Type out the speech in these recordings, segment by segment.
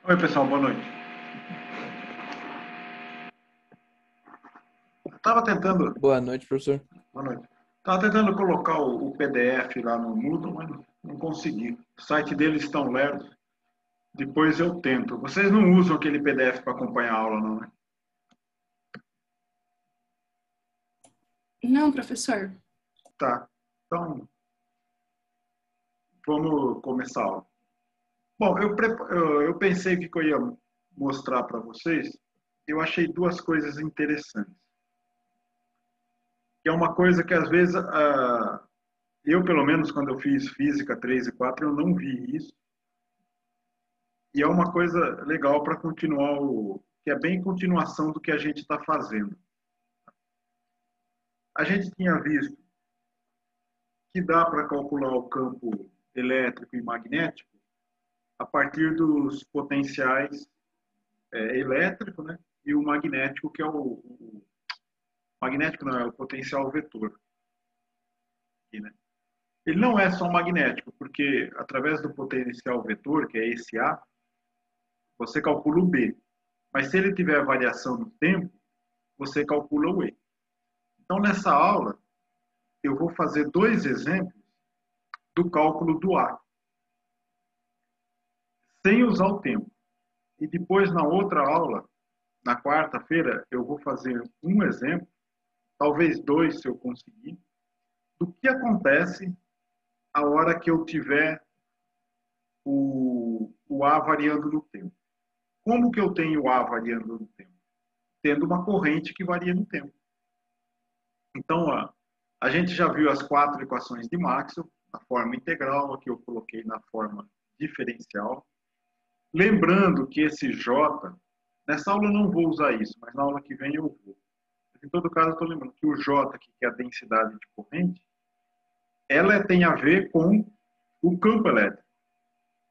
Oi, pessoal, boa noite. Eu estava tentando. Boa noite, professor. Boa noite. Estava tentando colocar o PDF lá no Moodle, mas não consegui. O site deles estão lerdo. Depois eu tento. Vocês não usam aquele PDF para acompanhar a aula, não, né? Não, professor. Tá. Então, vamos começar a aula. Bom, eu pensei que eu ia mostrar para vocês. Eu achei duas coisas interessantes. Que é uma coisa que, às vezes, eu, pelo menos, quando eu fiz Física 3 e 4, eu não vi isso. E é uma coisa legal para continuar, que é bem continuação do que a gente está fazendo. A gente tinha visto que dá para calcular o campo elétrico e magnético a partir dos potenciais elétrico, né? E o magnético, que é o magnético não, é o potencial vetor. Aqui, né? Ele não é só magnético, porque através do potencial vetor, que é esse A, você calcula o B. Mas se ele tiver variação no tempo, você calcula o E. Então, nessa aula, eu vou fazer dois exemplos do cálculo do A, sem usar o tempo. E depois, na outra aula, na quarta-feira, eu vou fazer um exemplo, talvez dois, se eu conseguir, do que acontece a hora que eu tiver o A variando no tempo. Como que eu tenho o A variando no tempo? Tendo uma corrente que varia no tempo. Então, a gente já viu as quatro equações de Maxwell, na forma integral, aqui eu coloquei na forma diferencial. Lembrando que esse J, nessa aula eu não vou usar isso, mas na aula que vem eu vou. Mas, em todo caso, eu estou lembrando que o J, que é a densidade de corrente, ela tem a ver com o campo elétrico.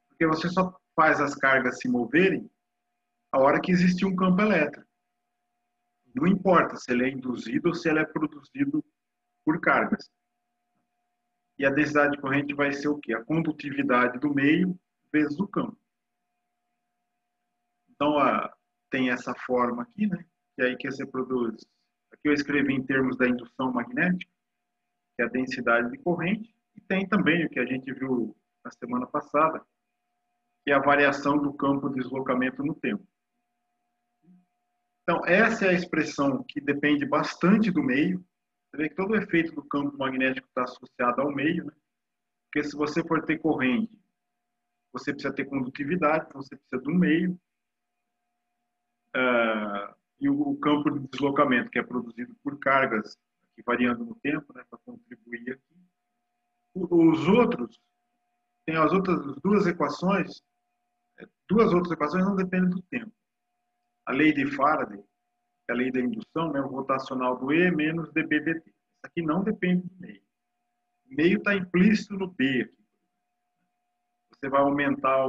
Porque você só faz as cargas se moverem a hora que existe um campo elétrico. Não importa se ele é induzido ou se ele é produzido por cargas. E a densidade de corrente vai ser o quê? A condutividade do meio vezes o campo. Então, tem essa forma aqui, né? Que é aí que você produz. Aqui eu escrevi em termos da indução magnética, que é a densidade de corrente. E tem também o que a gente viu na semana passada, que é a variação do campo de deslocamento no tempo. Então, essa é a expressão que depende bastante do meio. Você vê que todo o efeito do campo magnético está associado ao meio, né? Porque se você for ter corrente, você precisa ter condutividade, então você precisa de um meio. E o campo de deslocamento, que é produzido por cargas, aqui variando no tempo, né, para contribuir aqui. Os outros, tem as outras duas equações não dependem do tempo. A lei de Faraday, que é a lei da indução, né, o rotacional do E menos dB/dt. Isso aqui não depende do meio. O meio está implícito no B aqui. Você vai aumentar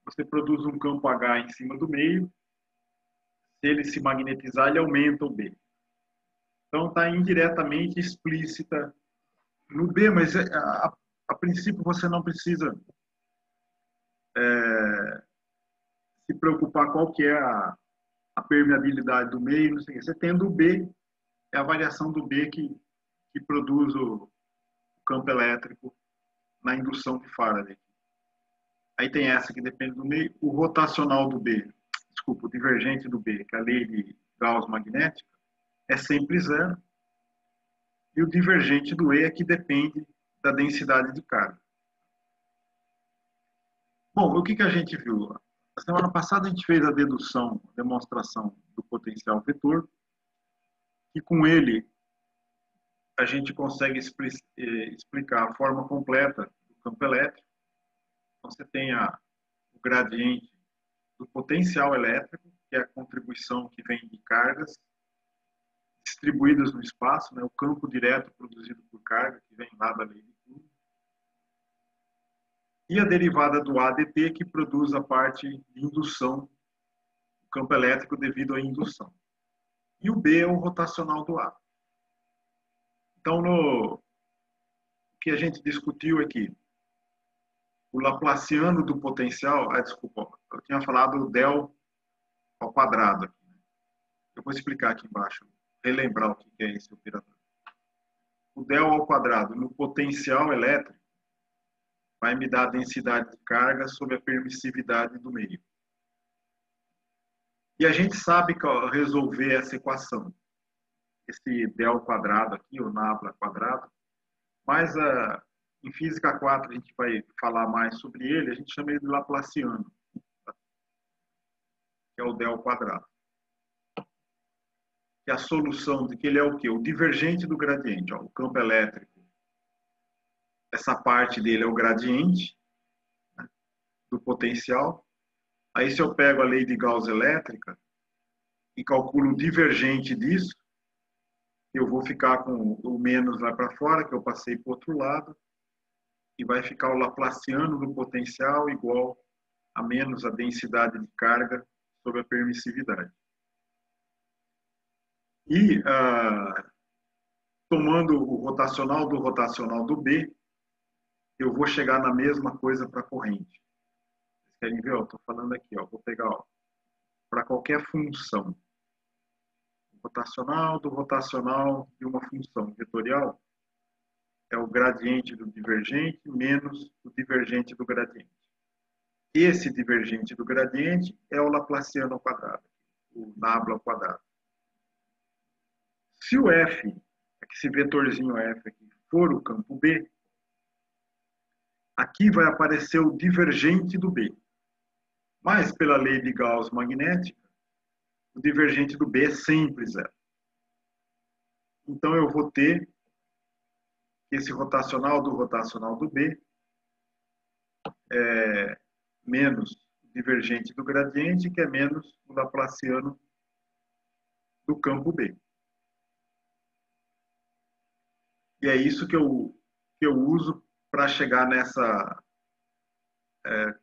você produz um campo H em cima do meio, se ele se magnetizar, ele aumenta o B. Então, está indiretamente explícita no B, mas a princípio você não precisa se preocupar qual que é a permeabilidade do meio, não sei o quê. Você tendo o B, é a variação do B que produz o campo elétrico na indução de Faraday. Aí tem essa que depende do meio, o rotacional do B, desculpa, o divergente do B, que é a lei de Gauss magnética, é sempre zero. E o divergente do E é que depende da densidade de carga. Bom, o que a gente viu? Na semana passada a gente fez a dedução, a demonstração do potencial vetor, e com ele a gente consegue explicar a forma completa do campo elétrico. Então, você tem o gradiente do potencial elétrico, que é a contribuição que vem de cargas distribuídas no espaço, né? O campo direto produzido por carga, que vem lá da lei de Coulomb. E a derivada do AdT, que produz a parte de indução do campo elétrico devido à indução. E o B é o rotacional do A. Então, o que a gente discutiu aqui, o laplaciano do potencial... desculpa, eu tinha falado del ao quadrado aqui. Eu vou explicar aqui embaixo, relembrar o que é esse operador. O del ao quadrado no potencial elétrico vai me dar a densidade de carga sobre a permissividade do meio. E a gente sabe resolver essa equação. Esse del quadrado aqui, o nabla quadrado, mas em física 4 a gente vai falar mais sobre ele, a gente chama ele de laplaciano, que é o del quadrado. Que é a solução de que ele é o quê? O divergente do gradiente. Ó, o campo elétrico, essa parte dele é o gradiente, né, do potencial. Aí se eu pego a lei de Gauss elétrica e calculo o divergente disso, eu vou ficar com o menos lá para fora, que eu passei para o outro lado, e vai ficar o laplaciano do potencial igual a menos a densidade de carga sobre a permissividade. E, tomando o rotacional do B, eu vou chegar na mesma coisa para a corrente. Vocês querem ver? Estou falando aqui, ó, vou pegar para qualquer função. Rotacional de uma função vetorial é o gradiente do divergente menos o divergente do gradiente. Esse divergente do gradiente é o laplaciano ao quadrado, o nabla ao quadrado. Se o F, esse vetorzinho F aqui, for o campo B, aqui vai aparecer o divergente do B. Mas pela lei de Gauss magnética, o divergente do B é sempre zero. Então eu vou ter esse rotacional do B menos o divergente do gradiente, que é menos o laplaciano do campo B. E é isso que eu uso para chegar nessa...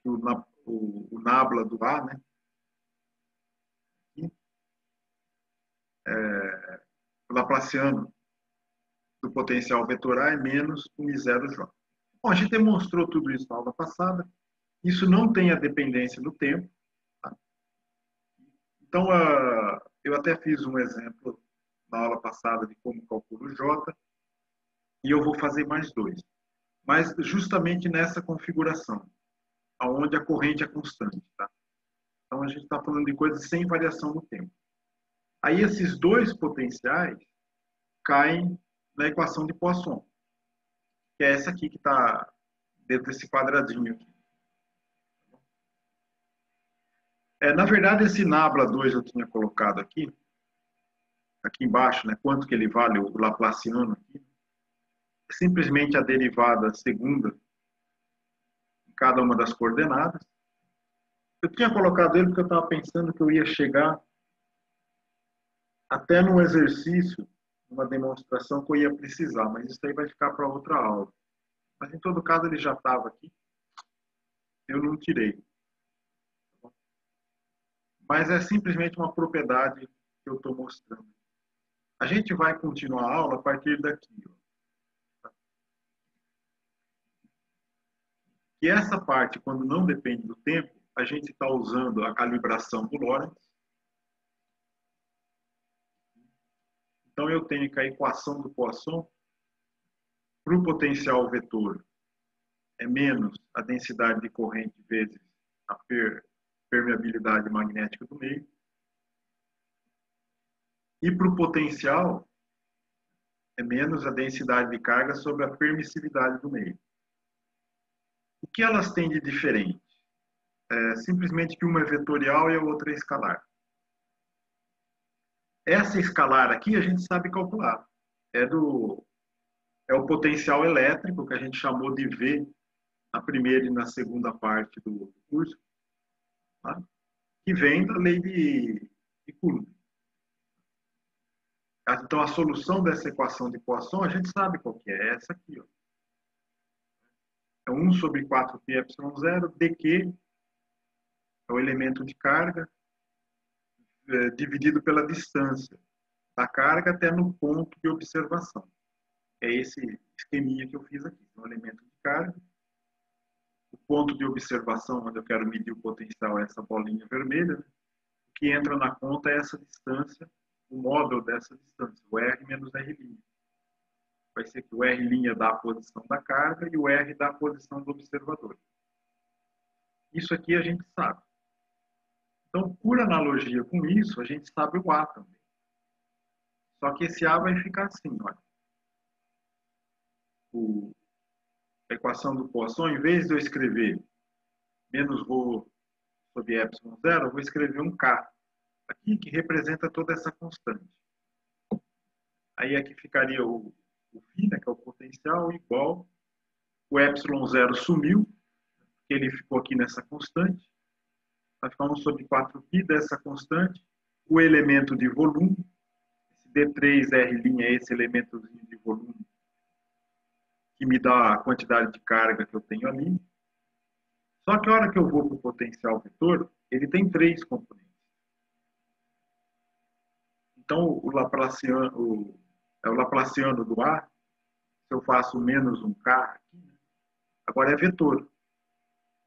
o nabla do A, né? O laplaciano do potencial vetorial é menos o μ0J. Bom, a gente demonstrou tudo isso na aula passada. Isso não tem a dependência do tempo. Tá? Então, eu até fiz um exemplo na aula passada de como calculo o J, e eu vou fazer mais dois. Mas justamente nessa configuração, onde a corrente é constante. Tá? Então, a gente está falando de coisas sem variação no tempo. Aí, esses dois potenciais caem na equação de Poisson, que é essa aqui que está dentro desse quadradinho aqui. Na verdade, esse nabla 2 eu tinha colocado aqui embaixo, né, quanto que ele vale, o laplaciano aqui, é simplesmente a derivada segunda em cada uma das coordenadas. Eu tinha colocado ele porque eu estava pensando que eu ia chegar até num exercício, uma demonstração que eu ia precisar, mas isso aí vai ficar para outra aula. Mas, em todo caso, ele já estava aqui. Eu não tirei. Mas é simplesmente uma propriedade que eu estou mostrando. A gente vai continuar a aula a partir daqui. Ó. E essa parte, quando não depende do tempo, a gente está usando a calibração do Lorentz. Então, eu tenho que a equação do Poisson para o potencial vetor é menos a densidade de corrente vezes a permeabilidade magnética do meio. E para o potencial é menos a densidade de carga sobre a permissividade do meio. O que elas têm de diferente? Simplesmente que uma é vetorial e a outra é escalar. Essa escalar aqui a gente sabe calcular. É o potencial elétrico, que a gente chamou de V na primeira e na segunda parte do curso, tá? Que vem da lei de Coulomb. Então, a solução dessa equação de Poisson, a gente sabe qual que é essa aqui. Ó. É 1 sobre 4πε0, dq é o elemento de carga, dividido pela distância da carga até no ponto de observação. É esse esqueminha que eu fiz aqui. O elemento de carga, o ponto de observação, onde eu quero medir o potencial, é essa bolinha vermelha, né? O que entra na conta é essa distância, o módulo dessa distância, o R menos R'. Vai ser que o R' dá a posição da carga e o R dá a posição do observador. Isso aqui a gente sabe. Então, por analogia com isso, a gente sabe o A também. Só que esse A vai ficar assim, olha. A equação do Poisson, em vez de eu escrever menos ρ sobre ε0, eu vou escrever um K aqui, que representa toda essa constante. Aí aqui ficaria o φ, né, que é o potencial, igual o ε0 sumiu, ele ficou aqui nessa constante, vai ficar 1 sobre 4π dessa constante, o elemento de volume, esse D3R' é esse elementozinho de volume que me dá a quantidade de carga que eu tenho ali. Só que a hora que eu vou para o potencial vetor, ele tem 3 componentes. Então, o Laplaciano do A, se eu faço menos um K aqui, agora é vetor.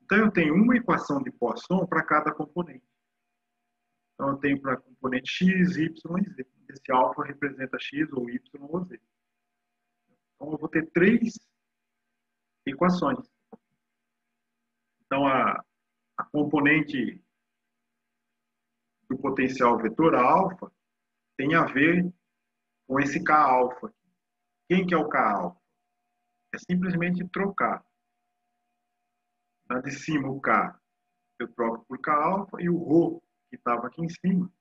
Então, eu tenho uma equação de Poisson para cada componente. Então, eu tenho para componente x, y e z. Esse alfa representa x ou y ou z. Então, eu vou ter 3 equações. Então, a componente do potencial vetor, a alfa, tem a ver com esse K alfa. Quem que é o K alfa? É simplesmente trocar. Na de cima, o K, eu troco por K alfa, e o ρ, que estava aqui em cima,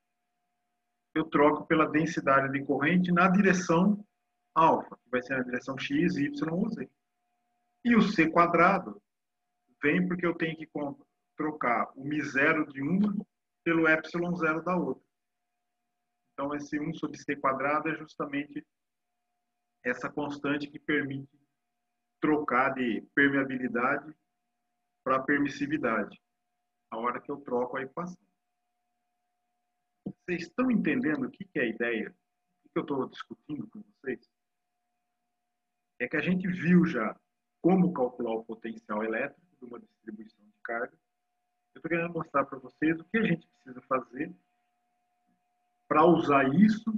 eu troco pela densidade de corrente na direção alfa, que vai ser na direção x, y ou z. E o C quadrado vem porque eu tenho que trocar o μ0 de uma pelo ε0 da outra. Então, esse 1 sobre C quadrado é justamente essa constante que permite trocar de permeabilidade para permissividade, a hora que eu troco a equação. Vocês estão entendendo o que é a ideia? O que eu estou discutindo com vocês? É que a gente viu já como calcular o potencial elétrico de uma distribuição de carga. Eu estou querendo mostrar para vocês o que a gente precisa fazer para usar isso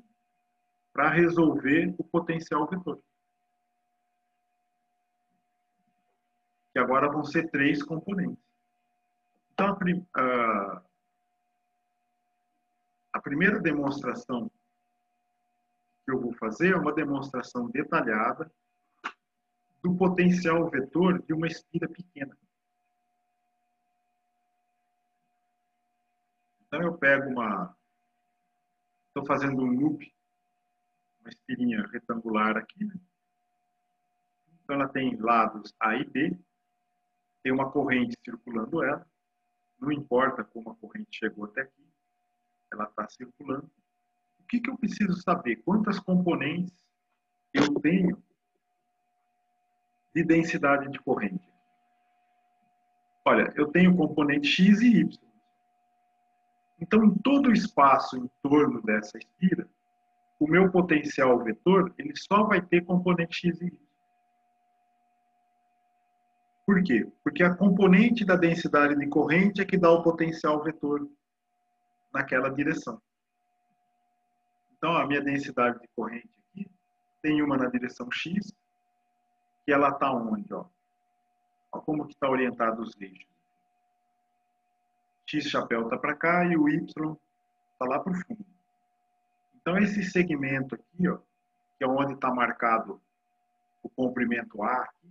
para resolver o potencial vetor. Que agora vão ser 3 componentes. Então, a primeira demonstração que eu vou fazer é uma demonstração detalhada do potencial vetor de uma espira pequena. Então, eu pego estou fazendo um loop, uma espirinha retangular aqui, né? Então, ela tem lados A e B, tem uma corrente circulando ela, não importa como a corrente chegou até aqui, ela está circulando. O que eu preciso saber? Quantas componentes eu tenho de densidade de corrente? Olha, eu tenho componente x e y. Então, em todo o espaço em torno dessa espira, o meu potencial vetor ele só vai ter componente x e y. Por quê? Porque a componente da densidade de corrente é que dá o potencial vetor naquela direção. Então, a minha densidade de corrente aqui tem uma na direção x, que ela está onde? Ó? Olha como que está orientado os eixos. X chapéu está para cá e o Y está lá para o fundo. Então, esse segmento aqui, ó, que é onde está marcado o comprimento A, aqui,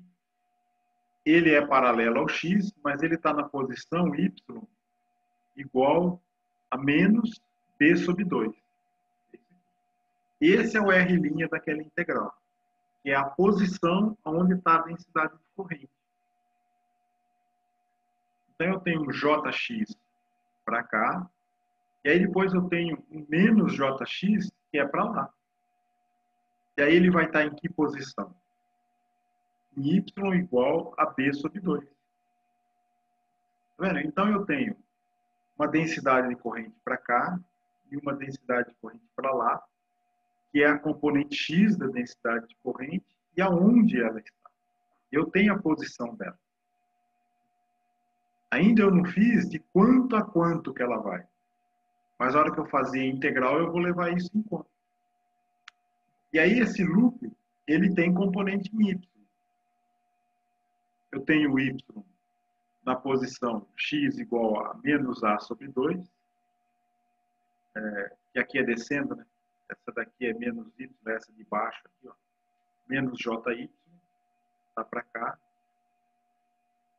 ele é paralelo ao X, mas ele está na posição Y igual a menos B sobre 2. Esse é o R' daquela integral, que é a posição onde está a densidade de corrente. Então, eu tenho um Jx para cá, e aí depois eu tenho um menos Jx, que é para lá. E aí ele vai estar em que posição? Em Y igual a B sobre 2. Tá vendo? Então, eu tenho uma densidade de corrente para cá e uma densidade de corrente para lá, que é a componente X da densidade de corrente e aonde ela está. Eu tenho a posição dela. Ainda eu não fiz de quanto a quanto que ela vai. Mas a hora que eu fazer a integral, eu vou levar isso em conta. E aí esse loop, ele tem componente em y. Eu tenho y na posição x igual a menos a sobre 2, que aqui é descendo, né? Essa daqui é menos y, essa de baixo aqui, ó, menos jy, tá para cá.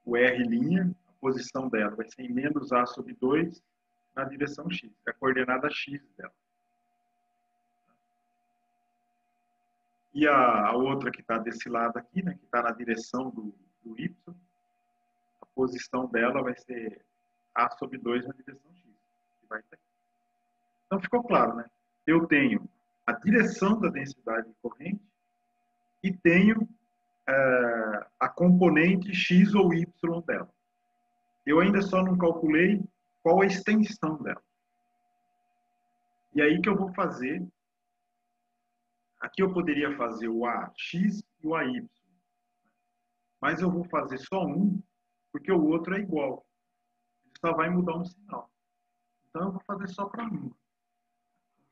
O r', a posição dela vai ser em menos a sobre 2 na direção x, é a coordenada x dela. E a outra que está desse lado aqui, né, que está na direção do y, a posição dela vai ser a sobre 2 na direção x, que vai estar aqui. Então ficou claro, né? Eu tenho a direção da densidade de corrente e tenho a componente x ou y dela. Eu ainda só não calculei qual a extensão dela. E aí que eu vou fazer. Aqui eu poderia fazer o AX e o AY. Mas eu vou fazer só um, porque o outro é igual. Ele só vai mudar um sinal. Então eu vou fazer só para um. O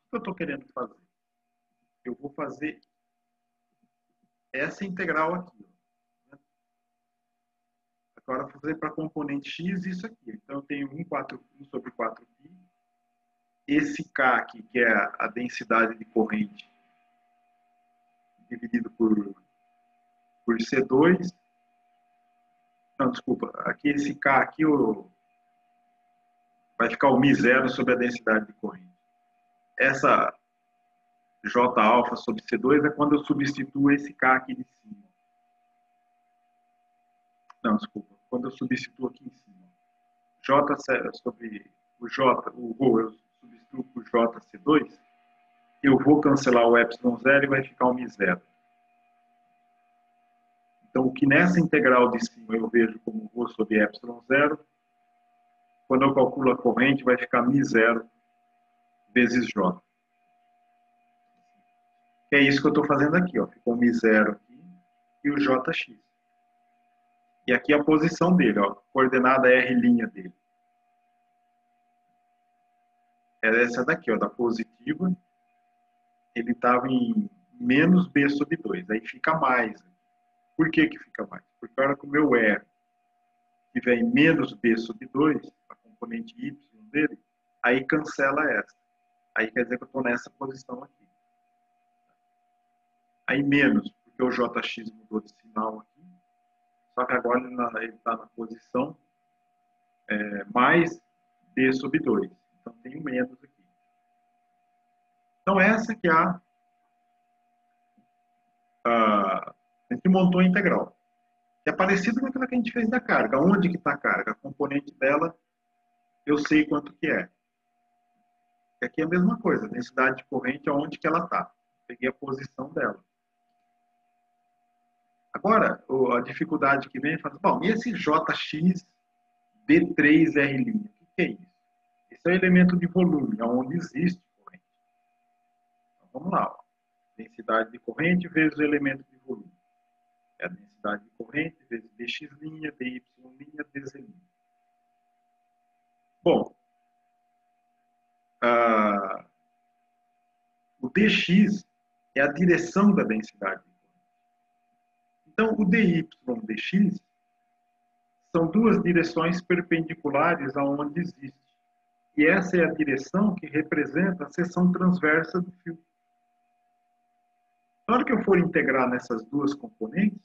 que eu estou querendo fazer? Eu vou fazer essa integral aqui. Agora, vou fazer para a componente x isso aqui. Então, eu tenho 1 sobre 4π. Esse K aqui, que é a densidade de corrente, dividido por C2. Não, desculpa. Aqui, esse K aqui vai ficar o μ0 sobre a densidade de corrente. Essa J alfa sobre C2 é quando eu substituo esse K aqui de cima. Não, desculpa. Quando eu substituo aqui em cima. J sobre o J, o ρ, eu substituo por JC2, eu vou cancelar o ε0 e vai ficar o μ0. Então, o que nessa integral de cima eu vejo como ρ sobre ε0, quando eu calculo a corrente, vai ficar μ0 vezes J. É isso que eu estou fazendo aqui, ó. Ficou μ0 aqui e o Jx. E aqui a posição dele, ó, coordenada R' dele. É essa daqui, ó, da positiva. Ele estava em menos b sobre 2. Aí fica mais. Por que que fica mais? Porque a hora que o meu R estiver em menos b sobre 2, a componente y dele, aí cancela essa. Aí quer dizer que eu estou nessa posição aqui. Aí menos, porque o Jx mudou de sinal aqui. Só que agora ele está na posição mais b sobre 2. Então tem um menos aqui. Então essa que é a gente montou a integral. É parecido com aquela que a gente fez da carga. Onde que está a carga? A componente dela, eu sei quanto que é. E aqui é a mesma coisa. A densidade de corrente, aonde que ela está. Peguei a posição dela. Agora, a dificuldade que vem é falar, bom, e esse Jx B3R'? O que é isso? Esse é o elemento de volume, onde existe corrente. Então, vamos lá. Ó. Densidade de corrente vezes o elemento de volume. É a densidade de corrente vezes dx', dy', dz'. Bom, o dx é a direção da densidade de corrente. Então, o dy dx são duas direções perpendiculares aonde existe. E essa é a direção que representa a seção transversa do fio. Na hora que eu for integrar nessas duas componentes,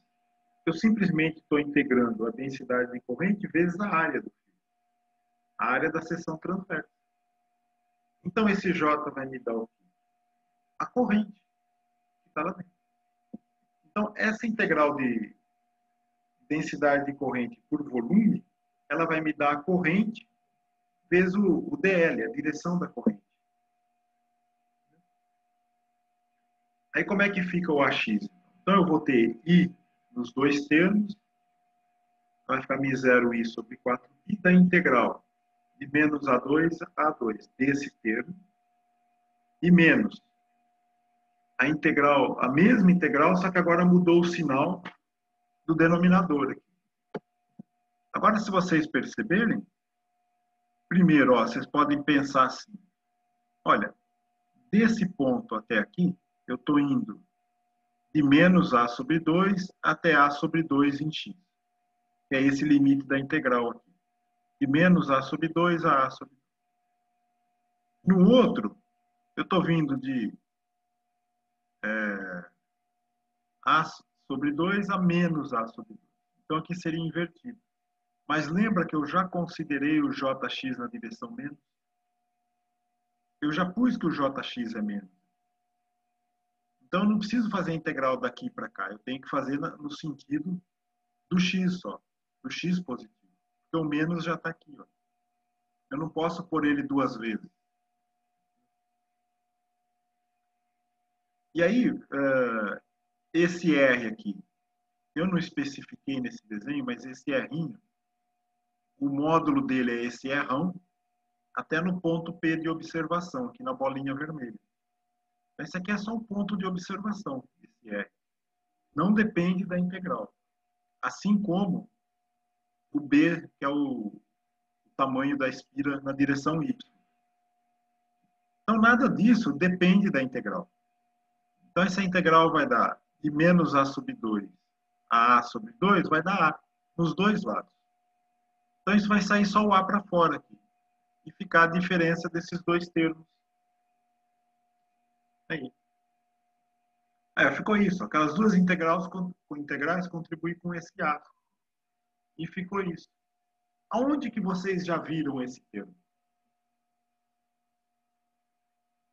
eu simplesmente estou integrando a densidade de corrente vezes a área do fio. A área da seção transversa. Então, esse J vai me dar o quê? A corrente que está lá dentro. Então, essa integral de densidade de corrente por volume, ela vai me dar a corrente vezes o DL, a direção da corrente. Aí como é que fica o AX? Então eu vou ter I nos dois termos, vai ficar μ0I sobre 4π da integral de menos A2 a A2 desse termo, e menos a integral, a mesma integral, só que agora mudou o sinal do denominador aqui. Agora, se vocês perceberem, primeiro, ó, vocês podem pensar assim, olha, desse ponto até aqui, eu estou indo de menos a sobre 2 até a sobre 2 em x. Que é esse limite da integral aqui. De menos a sobre 2 a sobre 2. No outro, eu estou vindo de a sobre 2 a menos a sobre 2. Então, aqui seria invertido. Mas lembra que eu já considerei o jx na direção menos? Eu já pus que o jx é menos. Então, eu não preciso fazer a integral daqui para cá. Eu tenho que fazer no sentido do x só. Do x positivo. Porque o menos já está aqui. Ó. Eu não posso pôr ele duas vezes. E aí, esse R aqui, eu não especifiquei nesse desenho, mas esse R, o módulo dele é esse Rão, até no ponto P de observação, aqui na bolinha vermelha. Esse aqui é só um ponto de observação, esse R. Não depende da integral. Assim como o B, que é o tamanho da espira na direção Y. Então, nada disso depende da integral. Então, essa integral vai dar de menos a sobre 2 a sobre 2, vai dar a nos dois lados. Então, isso vai sair só o a para fora aqui. E ficar a diferença desses dois termos. Aí. Ficou isso. Aquelas duas integrais contribuem com esse a. E ficou isso. Aonde que vocês já viram esse termo?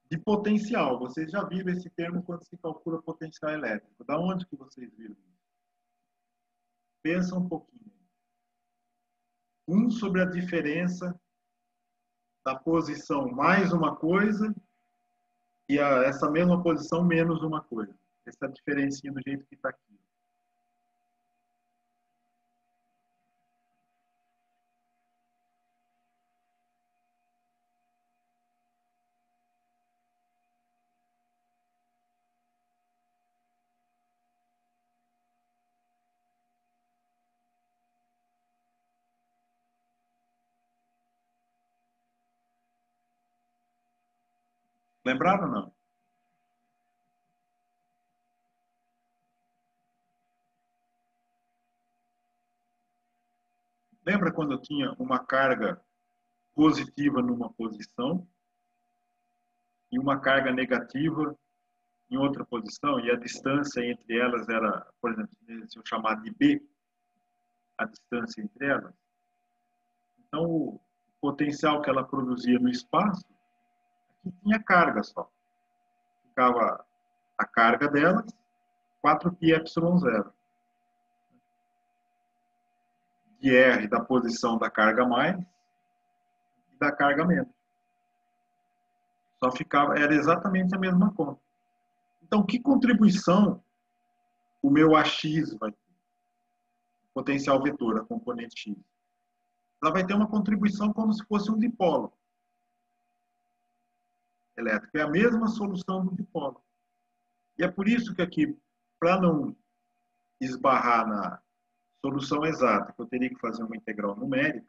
De potencial. Vocês já viram esse termo quando se calcula potencial elétrico. Da onde que vocês viram isso? Pensa um pouquinho. 1 sobre a diferença da posição mais uma coisa e essa mesma posição menos uma coisa. Essa diferencinha do jeito que está aqui. Lembraram ou não? Lembra quando eu tinha uma carga positiva numa posição e uma carga negativa em outra posição, e a distância entre elas era, por exemplo, se eu chamar de B, a distância entre elas. Então, o potencial que ela produzia no espaço, aqui tinha carga só. Ficava a carga delas, 4πε0. De R da posição da carga mais e da carga menos. Só ficava, era exatamente a mesma conta. Então, que contribuição o meu AX vai ter? Potencial vetor, a componente X. Ela vai ter uma contribuição como se fosse um dipolo elétrico. É a mesma solução do dipolo. E é por isso que aqui, para não esbarrar na solução exata, que eu teria que fazer uma integral numérica,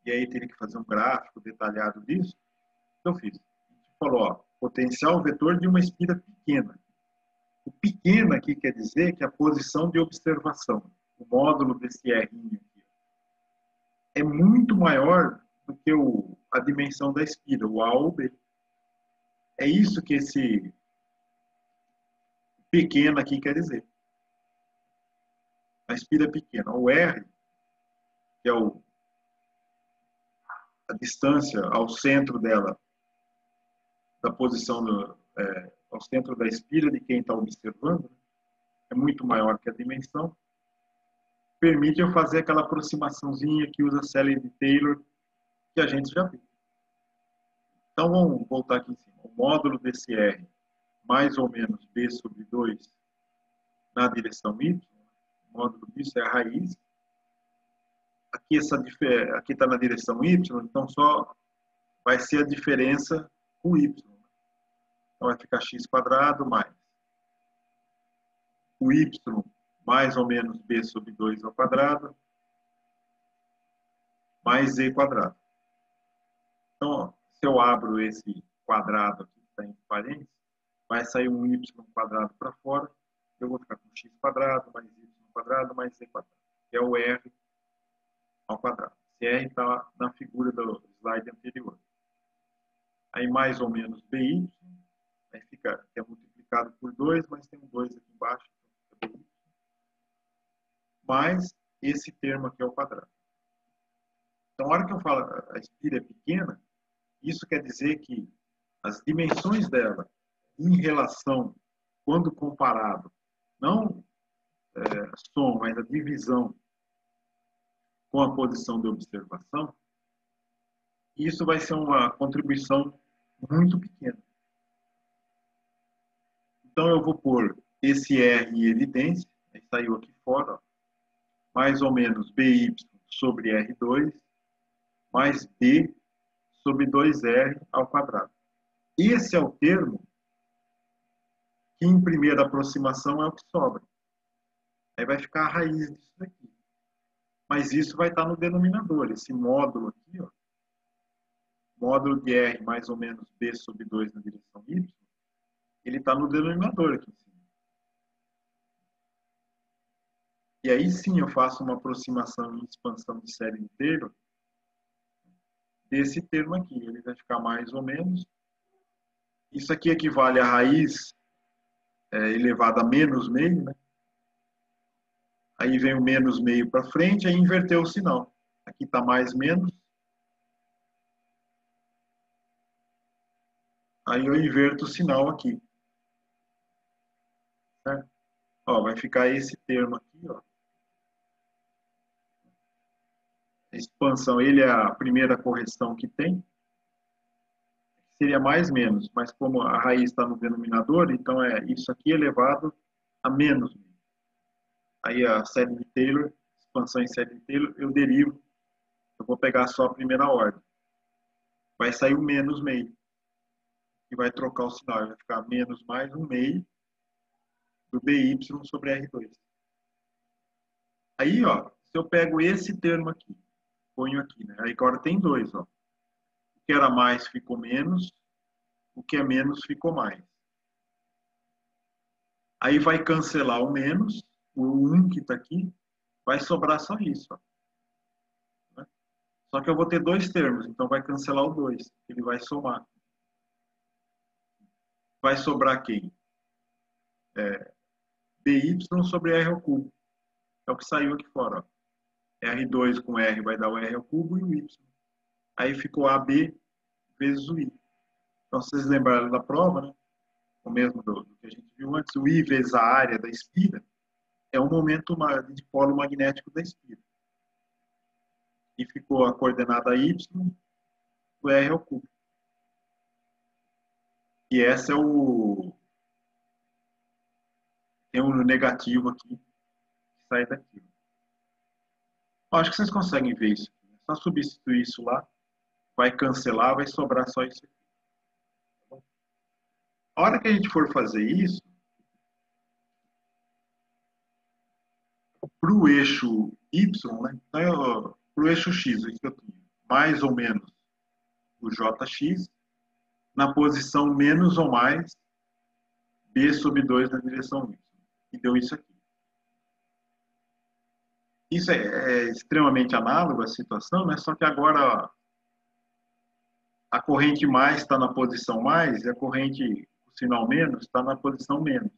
e aí teria que fazer um gráfico detalhado disso, eu fiz. Falou, ó, potencial vetor de uma espira pequena. O pequeno aqui quer dizer que a posição de observação, o módulo desse R aqui, é muito maior do que a dimensão da espira, o A ou o B. É isso que esse pequeno aqui quer dizer. A espira pequena. O R, que é a distância ao centro dela, da posição ao centro da espira de quem está observando, é muito maior que a dimensão, permite eu fazer aquela aproximaçãozinha que usa a série de Taylor, que a gente já viu. Então, vamos voltar aqui em cima. O módulo desse R, mais ou menos B sobre 2 na direção Y, o módulo disso é a raiz. Aqui está na direção Y, então só vai ser a diferença com Y. Então, vai ficar x² mais o Y mais ou menos B sobre 2 ao quadrado, mais z quadrado. Então, ó, se eu abro esse quadrado aqui que está entre parênteses, vai sair um y quadrado para fora, eu vou ficar com x quadrado mais y quadrado mais z quadrado, que é o r ao quadrado. Esse r está na figura do slide anterior. Aí mais ou menos by, aí fica, que é multiplicado por 2, mas tem um 2 aqui embaixo, então fica by, mais esse termo aqui ao quadrado. Então, a hora que eu falo a espira é pequena, isso quer dizer que as dimensões dela, em relação, quando comparado, não som, mas a divisão com a posição de observação, isso vai ser uma contribuição muito pequena. Então, eu vou pôr esse R em evidência, aí saiu aqui fora, ó, mais ou menos BY sobre R2, mais B sobre 2R ao quadrado. Esse é o termo que, em primeira aproximação, é o que sobra. Aí vai ficar a raiz disso daqui. Mas isso vai estar no denominador. Esse módulo aqui, ó, módulo de R mais ou menos B sobre 2 na direção Y, ele está no denominador aqui em cima. E aí sim eu faço uma aproximação em expansão de série inteira desse termo aqui. Ele vai ficar mais ou menos. Isso aqui equivale a raiz elevada a menos meio, né? Aí vem o menos meio para frente, aí inverteu o sinal. Aqui está mais menos. Aí eu inverto o sinal aqui. Certo? Ó, vai ficar esse termo aqui, ó. A expansão, ele é a primeira correção que tem. Seria mais menos, mas como a raiz está no denominador, então é isso aqui elevado a menos. Aí a série de Taylor, expansão em série de Taylor, eu derivo. Eu vou pegar só a primeira ordem. Vai sair o menos meio. E vai trocar o sinal. Vai ficar menos mais um meio do BY sobre R2. Aí, ó, se eu pego esse termo aqui, ponho aqui, né? Aí agora tem dois, ó. O que era mais ficou menos, o que é menos ficou mais. Aí vai cancelar o menos, o 1 que está aqui, vai sobrar só isso, ó. Só que eu vou ter dois termos, então vai cancelar o 2, ele vai somar. Vai sobrar quem? BY sobre R ao cubo. É o que saiu aqui fora, ó. R2 com R vai dar o R ao cubo e o Y. Aí ficou AB vezes o I. Então, vocês lembraram da prova, né? O mesmo do que a gente viu antes, o I vezes a área da espira é um momento de polo magnético da espira. E ficou a coordenada Y, o R ao cubo. E essa é o... Tem um negativo aqui, que sai daqui. Acho que vocês conseguem ver isso. É só substituir isso lá, vai cancelar, vai sobrar só isso aqui. A hora que a gente for fazer isso, para o eixo Y, né? Então, para o eixo X, aqui que eu tenho mais ou menos o JX, na posição menos ou mais B sobre 2 na direção Y. E deu isso aqui. Isso é extremamente análogo à situação, né? Só que agora a corrente mais está na posição mais e a corrente, o sinal menos, está na posição menos.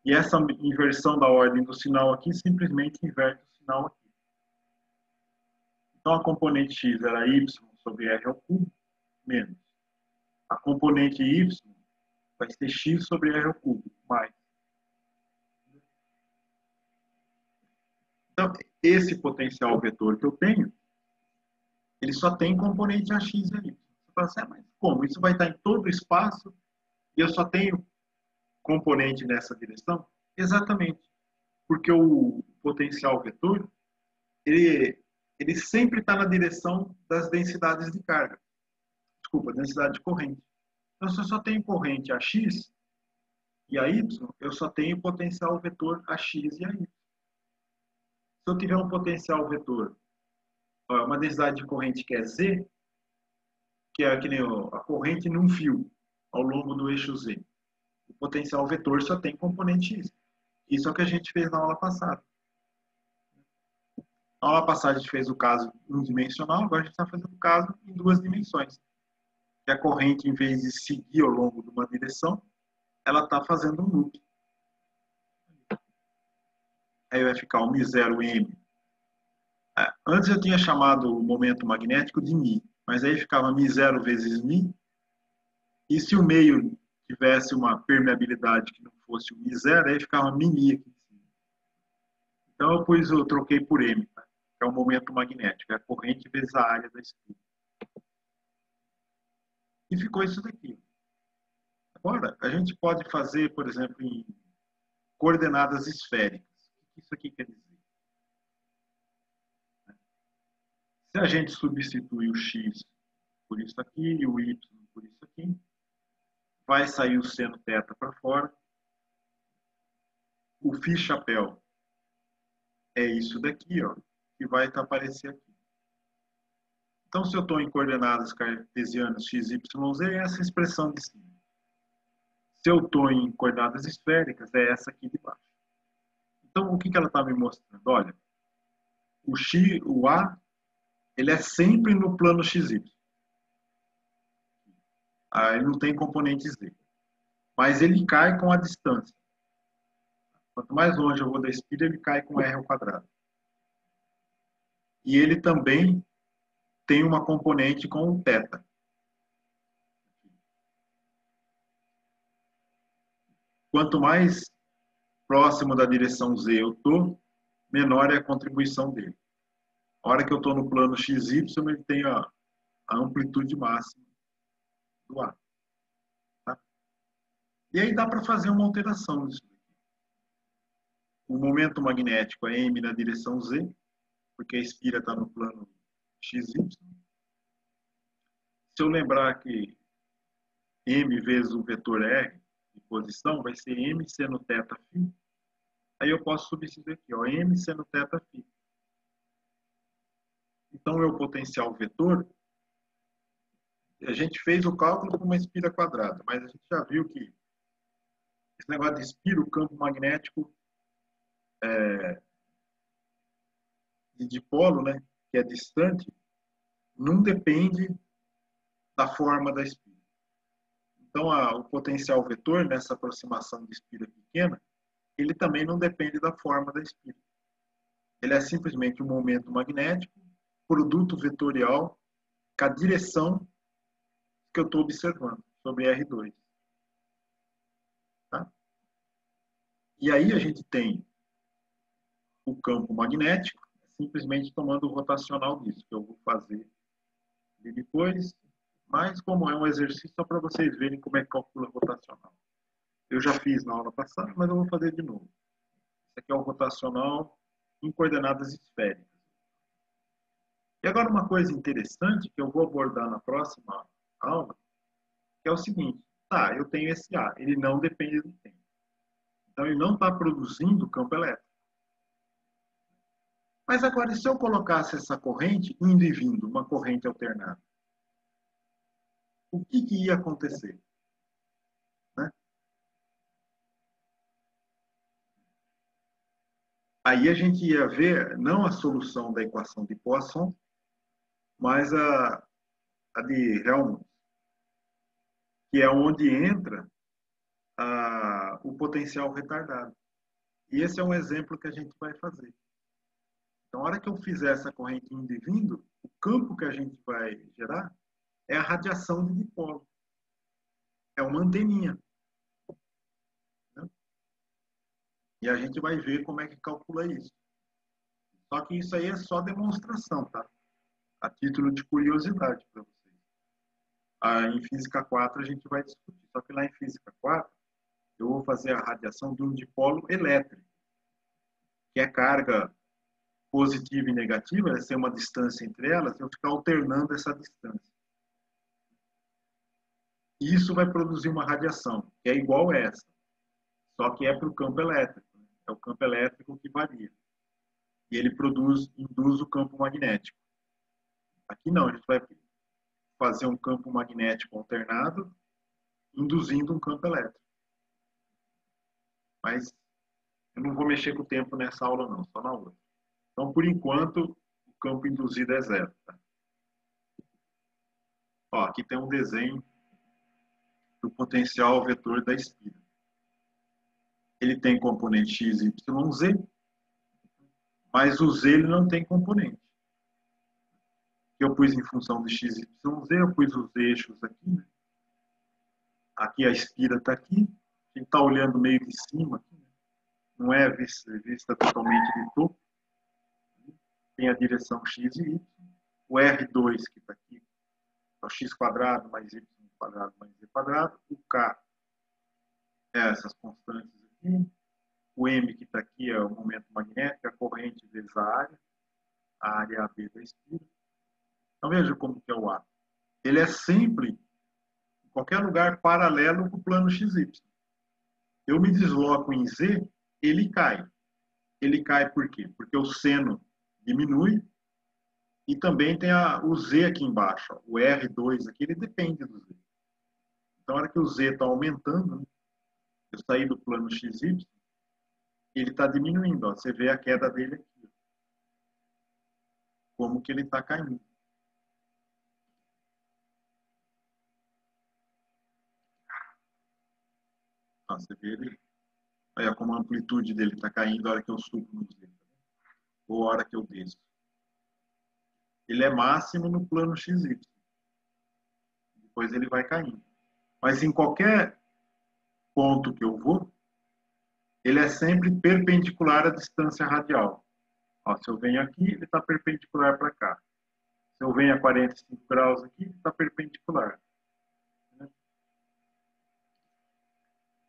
E essa inversão da ordem do sinal aqui simplesmente inverte o sinal aqui. Então, a componente x era y sobre r ao cubo, menos. A componente y vai ser x sobre r ao cubo, mais. Então, esse potencial vetor que eu tenho, ele só tem componente ax e y. Você fala assim, mas como? Isso vai estar em todo o espaço e eu só tenho componente nessa direção? Exatamente. Porque o potencial vetor, ele sempre está na direção das densidades de carga. Desculpa, densidade de corrente. Então, se eu só tenho corrente AX e AY, eu só tenho potencial vetor AX e AY. Se eu tiver um potencial vetor uma densidade de corrente que é Z, que é que nem a corrente num fio ao longo do eixo Z. O potencial vetor só tem componente X. Isso é o que a gente fez na aula passada. Na aula passada a gente fez o caso unidimensional, agora a gente está fazendo o caso em duas dimensões. Que a corrente, em vez de seguir ao longo de uma direção, ela está fazendo um loop. Aí vai ficar o μ0m. Antes eu tinha chamado o momento magnético de μ, mas aí ficava μ0 vezes μ. E se o meio tivesse uma permeabilidade que não fosse o μ0, aí ficava μ aqui em cima. Então eu troquei por m, tá? Que é o momento magnético, é a corrente vezes a área da espira. E ficou isso daqui. Agora, a gente pode fazer, por exemplo, em coordenadas esféricas. O que isso aqui quer dizer? Se a gente substitui o x por isso aqui e o y por isso aqui, vai sair o seno θ para fora. O φ chapéu é isso daqui, ó, que vai aparecer aqui. Então, se eu estou em coordenadas cartesianas x, y, z, é essa expressão de cima. Se eu estou em coordenadas esféricas, é essa aqui de baixo. Então, o que ela está me mostrando? Olha, o A, ele é sempre no plano XY. Ele não tem componente Z. Mas ele cai com a distância. Quanto mais longe eu vou da espira, ele cai com R ao quadrado. E ele também tem uma componente com o θ. Quanto mais próximo da direção Z eu estou, menor é a contribuição dele. A hora que eu estou no plano XY, ele tem a amplitude máxima do A. Tá? E aí dá para fazer uma alteração nisso. O momento magnético é M na direção Z, porque a espira está no plano XY. Se eu lembrar que M vezes o vetor R de posição vai ser M seno θ φ, aí eu posso substituir aqui, ó, M seno θ φ. Então, meu potencial vetor, a gente fez o cálculo com uma espira quadrada, mas a gente já viu que esse negócio de espira, o campo magnético de dipolo, né, que é distante, não depende da forma da espira. Então, o potencial vetor, nessa aproximação de espira pequena, ele também não depende da forma da espira. Ele é simplesmente um momento magnético, produto vetorial, com a direção que eu estou observando, sobre R2. Tá? E aí a gente tem o campo magnético, simplesmente tomando o rotacional disso, que eu vou fazer depois, mas como é um exercício, só para vocês verem como é que calcula o rotacional. Eu já fiz na aula passada, mas eu vou fazer de novo. Esse aqui é o rotacional em coordenadas esféricas. E agora uma coisa interessante que eu vou abordar na próxima aula, que é o seguinte, tá, eu tenho esse A, ele não depende do tempo. Então ele não está produzindo campo elétrico. Mas agora, se eu colocasse essa corrente indo e vindo, uma corrente alternada, o que ia acontecer? Né? Aí a gente ia ver, não a solução da equação de Poisson, mas a de Helmholtz, que é onde entra o potencial retardado. E esse é um exemplo que a gente vai fazer. Então, na hora que eu fizer essa corrente indo e vindo, o campo que a gente vai gerar é a radiação de dipolo. É uma anteninha. Né? E a gente vai ver como é que calcula isso. Só que isso aí é só demonstração, tá? A título de curiosidade para vocês. Em Física 4 a gente vai discutir. Só que lá em Física 4 eu vou fazer a radiação de um dipolo elétrico, que é carga positiva e negativa, vai ser uma distância entre elas, eu ficar alternando essa distância. E isso vai produzir uma radiação, que é igual a essa, só que é para o campo elétrico. É o campo elétrico que varia. E ele induz o campo magnético. Aqui não, a gente vai fazer um campo magnético alternado, induzindo um campo elétrico. Mas eu não vou mexer com o tempo nessa aula não, só na outra. Então, por enquanto, o campo induzido é zero. Tá? Ó, aqui tem um desenho do potencial vetor da espira. Ele tem componente x, y, z, mas o z ele não tem componente. Eu pus em função de x, y, z, eu pus os eixos aqui. Né? Aqui a espira está aqui. A gente está olhando meio de cima. Aqui, né? Não é vista totalmente de topo. Tem a direção x e y. O R2 que está aqui é o x quadrado mais y quadrado mais z quadrado. O K é essas constantes aqui. O M que está aqui é o momento magnético, a corrente vezes a área AB da espira. Então veja como que é o A. Ele é sempre, em qualquer lugar, paralelo com o plano XY. Eu me desloco em Z, ele cai. Ele cai por quê? Porque o seno diminui e também tem o Z aqui embaixo. Ó. O R2 aqui, ele depende do Z. Então, na hora que o Z está aumentando, né? Eu saí do plano XY, ele está diminuindo. Ó. Você vê a queda dele aqui. Ó. Como que ele está caindo. Ó, você vê ele. Olha como a amplitude dele está caindo a hora que eu subo no Z. Ou a hora que eu desço. Ele é máximo no plano XY. Depois ele vai caindo. Mas em qualquer ponto que eu vou, ele é sempre perpendicular à distância radial. Ó, se eu venho aqui, ele está perpendicular para cá. Se eu venho a 45 graus aqui, ele está perpendicular.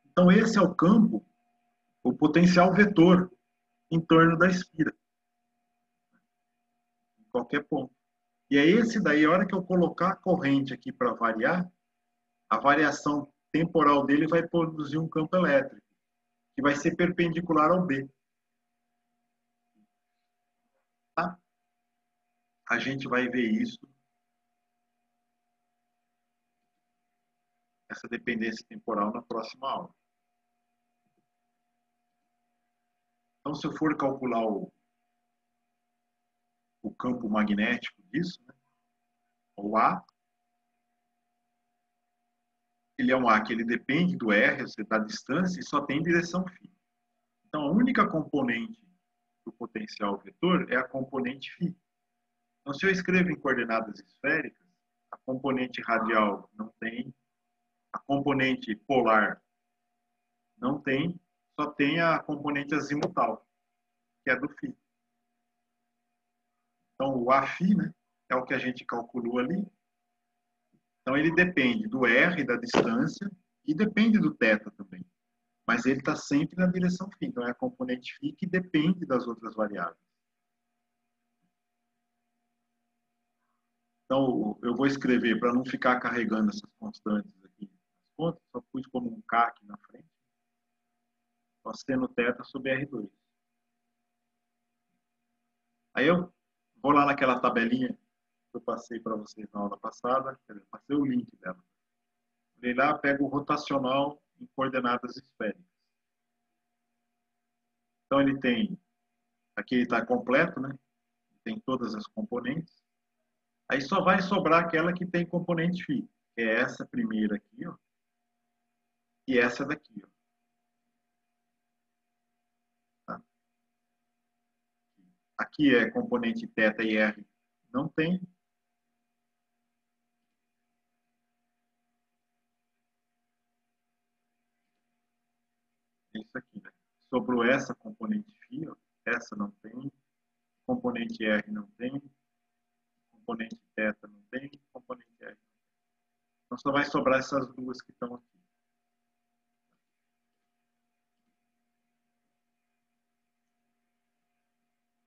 Então esse é o campo, o potencial vetor em torno da espira. Em qualquer ponto. E é esse daí, a hora que eu colocar a corrente aqui para variar, a variação temporal dele vai produzir um campo elétrico, que vai ser perpendicular ao B. Tá? A gente vai ver isso, essa dependência temporal, na próxima aula. Então, se eu for calcular o campo magnético disso, né, o A, ele é um A que ele depende do R, da distância, e só tem direção φ. Então, a única componente do potencial vetor é a componente φ. Então, se eu escrevo em coordenadas esféricas, a componente radial não tem, a componente polar não tem, só tem a componente azimutal, que é do φ. Então, o Aφ, né, é o que a gente calculou ali. Então, ele depende do R, da distância, e depende do θ também. Mas ele está sempre na direção φ. Então, é a componente φ que depende das outras variáveis. Então, eu vou escrever, para não ficar carregando essas constantes aqui nas contas, só pus como um K aqui na frente. Só seno θ sobre R2. Aí eu vou lá naquela tabelinha que eu passei para vocês na aula passada, passei o link dela. Olhei lá, pego o rotacional em coordenadas esféricas. Então ele tem, aqui ele está completo, né? Tem todas as componentes. Aí só vai sobrar aquela que tem componente φ, que é essa primeira aqui, ó, e essa daqui, ó. Tá? Aqui é componente θ e R, não tem. É isso aqui, né? Sobrou essa componente φ, ó, essa não tem, componente R não tem, componente θ não tem, componente R não tem. Então só vai sobrar essas duas que estão aqui.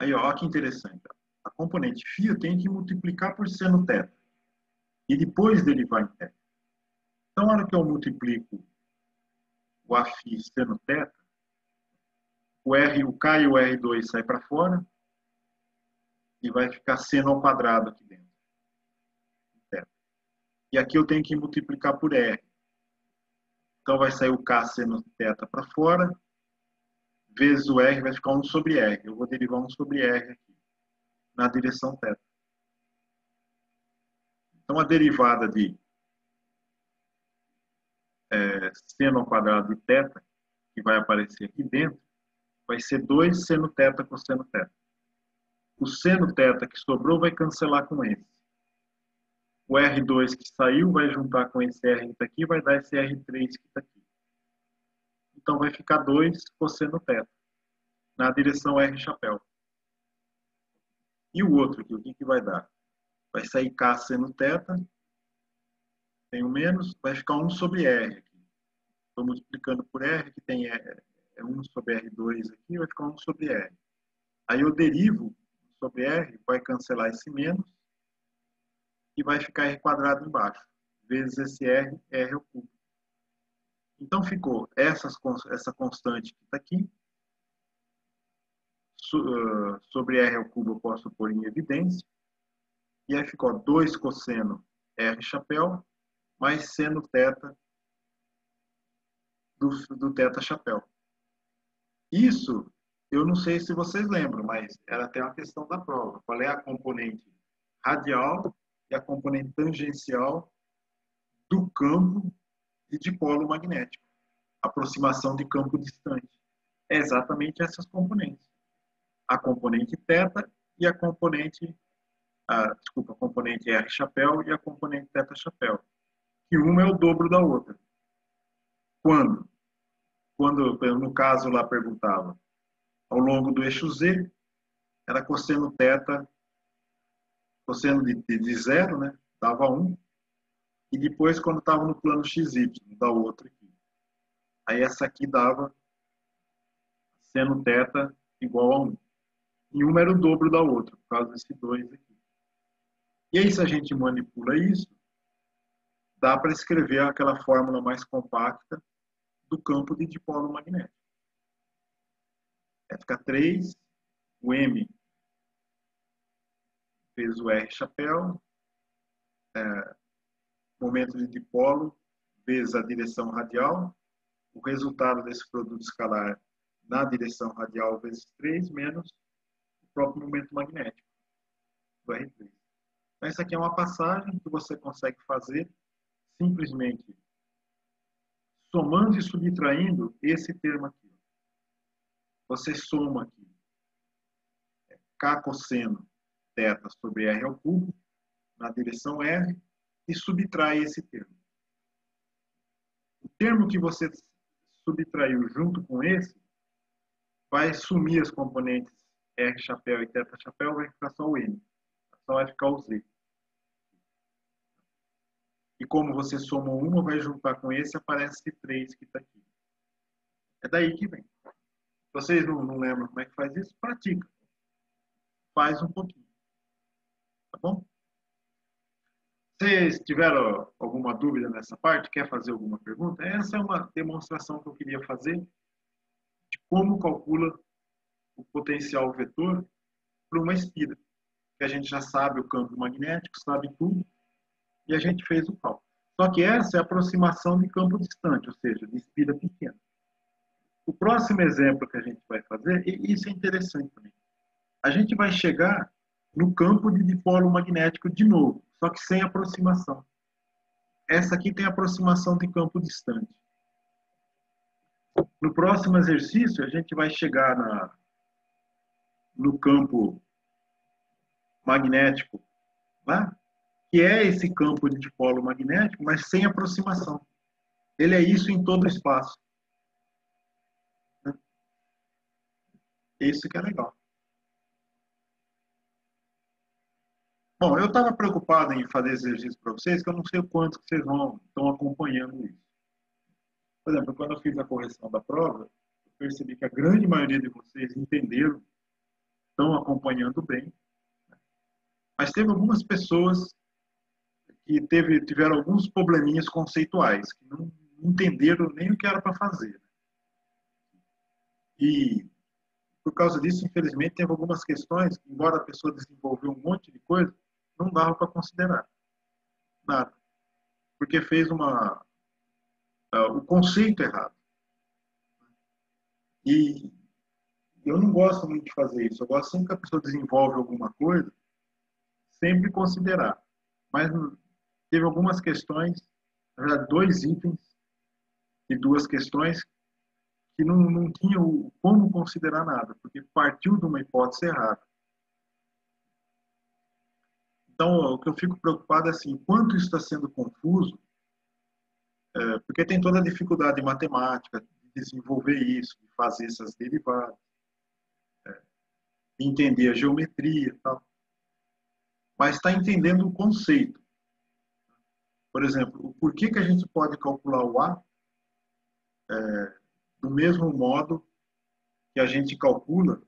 Aí, ó, que interessante. A componente φ eu tenho que multiplicar por seno θ. E depois derivar em θ. Então, na hora que eu multiplico o Afι seno θ, o K e o R2 saem para fora e vai ficar seno ao quadrado aqui dentro. E aqui eu tenho que multiplicar por R. Então vai sair o K seno θ para fora, vezes o R vai ficar 1 sobre R. Eu vou derivar 1 sobre R aqui, na direção θ. Então a derivada de seno ao quadrado de θ, que vai aparecer aqui dentro, vai ser 2 seno θ cosseno θ. O seno θ que sobrou vai cancelar com esse. O R2 que saiu vai juntar com esse R que está aqui, vai dar esse R3 que está aqui. Então vai ficar 2 cosseno θ, na direção R chapéu. E o outro aqui, o que vai dar? Vai sair K seno θ, tem o menos, vai ficar 1 sobre R aqui. Estou multiplicando por R, que tem 1 sobre R2 aqui, vai ficar 1 sobre R. Aí eu derivo sobre R, vai cancelar esse menos, e vai ficar R quadrado embaixo, vezes esse R, R ao cubo. Então ficou essa constante que está aqui, sobre R ao cubo eu posso pôr em evidência, e aí ficou 2 cosseno R chapéu, mais seno θ do θ chapéu. Isso, eu não sei se vocês lembram, mas era até uma questão da prova. Qual é a componente radial e a componente tangencial do campo de dipolo magnético? Aproximação de campo distante. É exatamente essas componentes. A componente θ e a componente R chapéu e a componente θ chapéu. Que uma é o dobro da outra. Quando, no caso lá perguntava, ao longo do eixo Z, era cosseno θ, cosseno de zero, né? Dava 1. E depois, quando estava no plano XY, da outra aqui. Aí essa aqui dava seno θ igual a 1. E uma era o dobro da outra, por causa desse 2 aqui. E aí, se a gente manipula isso, dá para escrever aquela fórmula mais compacta do campo de dipolo magnético. Vai ficar 3, o M vezes o R chapéu, momento de dipolo, vezes a direção radial, o resultado desse produto escalar na direção radial vezes 3, menos o próprio momento magnético do R3. Então, essa aqui é uma passagem que você consegue fazer simplesmente somando e subtraindo esse termo aqui. Você soma aqui K cosseno θ sobre R ao cubo, na direção R, e subtrai esse termo. O termo que você subtraiu junto com esse, vai sumir as componentes R chapéu e θ chapéu, vai ficar só o M. Só vai ficar o Z. E como você somou uma, vai juntar com esse, aparece esse 3 que está aqui. É daí que vem. Se vocês não lembram como é que faz isso, pratica. Faz um pouquinho. Tá bom? Se tiveram alguma dúvida nessa parte, quer fazer alguma pergunta? Essa é uma demonstração que eu queria fazer de como calcula o potencial vetor para uma espira. Que a gente já sabe o campo magnético, sabe tudo, e a gente fez o cálculo. Só que essa é a aproximação de campo distante, ou seja, de espira pequena. O próximo exemplo que a gente vai fazer, e isso é interessante também, a gente vai chegar no campo de dipolo magnético de novo, só que sem aproximação. Essa aqui tem aproximação de campo distante. No próximo exercício, a gente vai chegar no campo magnético, né? Que é esse campo de dipolo magnético, mas sem aproximação. Ele é isso em todo o espaço. Isso que é legal. Bom, eu estava preocupado em fazer esse exercício para vocês, que eu não sei o quanto que vocês estão acompanhando isso. Por exemplo, quando eu fiz a correção da prova, eu percebi que a grande maioria de vocês entenderam, estão acompanhando bem. Mas teve algumas pessoas que tiveram alguns probleminhas conceituais, que não entenderam nem o que era para fazer. E, por causa disso, infelizmente, teve algumas questões que, embora a pessoa desenvolveu um monte de coisa, não dava para considerar nada. porque fez o conceito errado. E eu não gosto muito de fazer isso. Eu gosto sempre que a pessoa desenvolve alguma coisa, sempre considerar. Mas teve algumas questões, na verdade, 2 itens e 2 questões que não tinham como considerar nada, porque partiu de uma hipótese errada. Então, o que eu fico preocupado é assim, enquanto isso está sendo confuso, porque tem toda a dificuldade de matemática, de desenvolver isso, de fazer essas derivadas, de entender a geometria e tal. Mas está entendendo o conceito. Por exemplo, o porquê que a gente pode calcular o A do mesmo modo que a gente calcula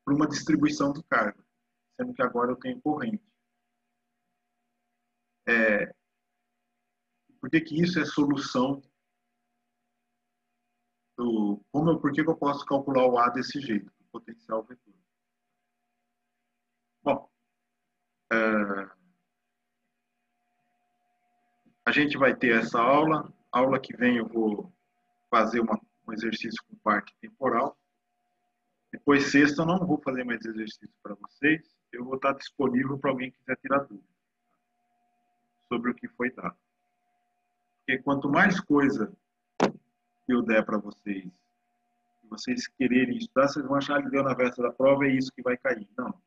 para uma distribuição de carga, sendo que agora eu tenho corrente. Por que que isso é solução por que que eu posso calcular o A desse jeito, o potencial vetor? Bom, a gente vai ter essa aula. Aula que vem eu vou fazer um exercício com parque temporal. Depois, sexta, eu não vou fazer mais exercício para vocês. Eu vou estar disponível para alguém que quiser tirar dúvida sobre o que foi dado. Porque quanto mais coisa eu der para vocês, se vocês quererem estudar, vocês vão achar que deu na véspera da prova, é isso que vai cair. Não.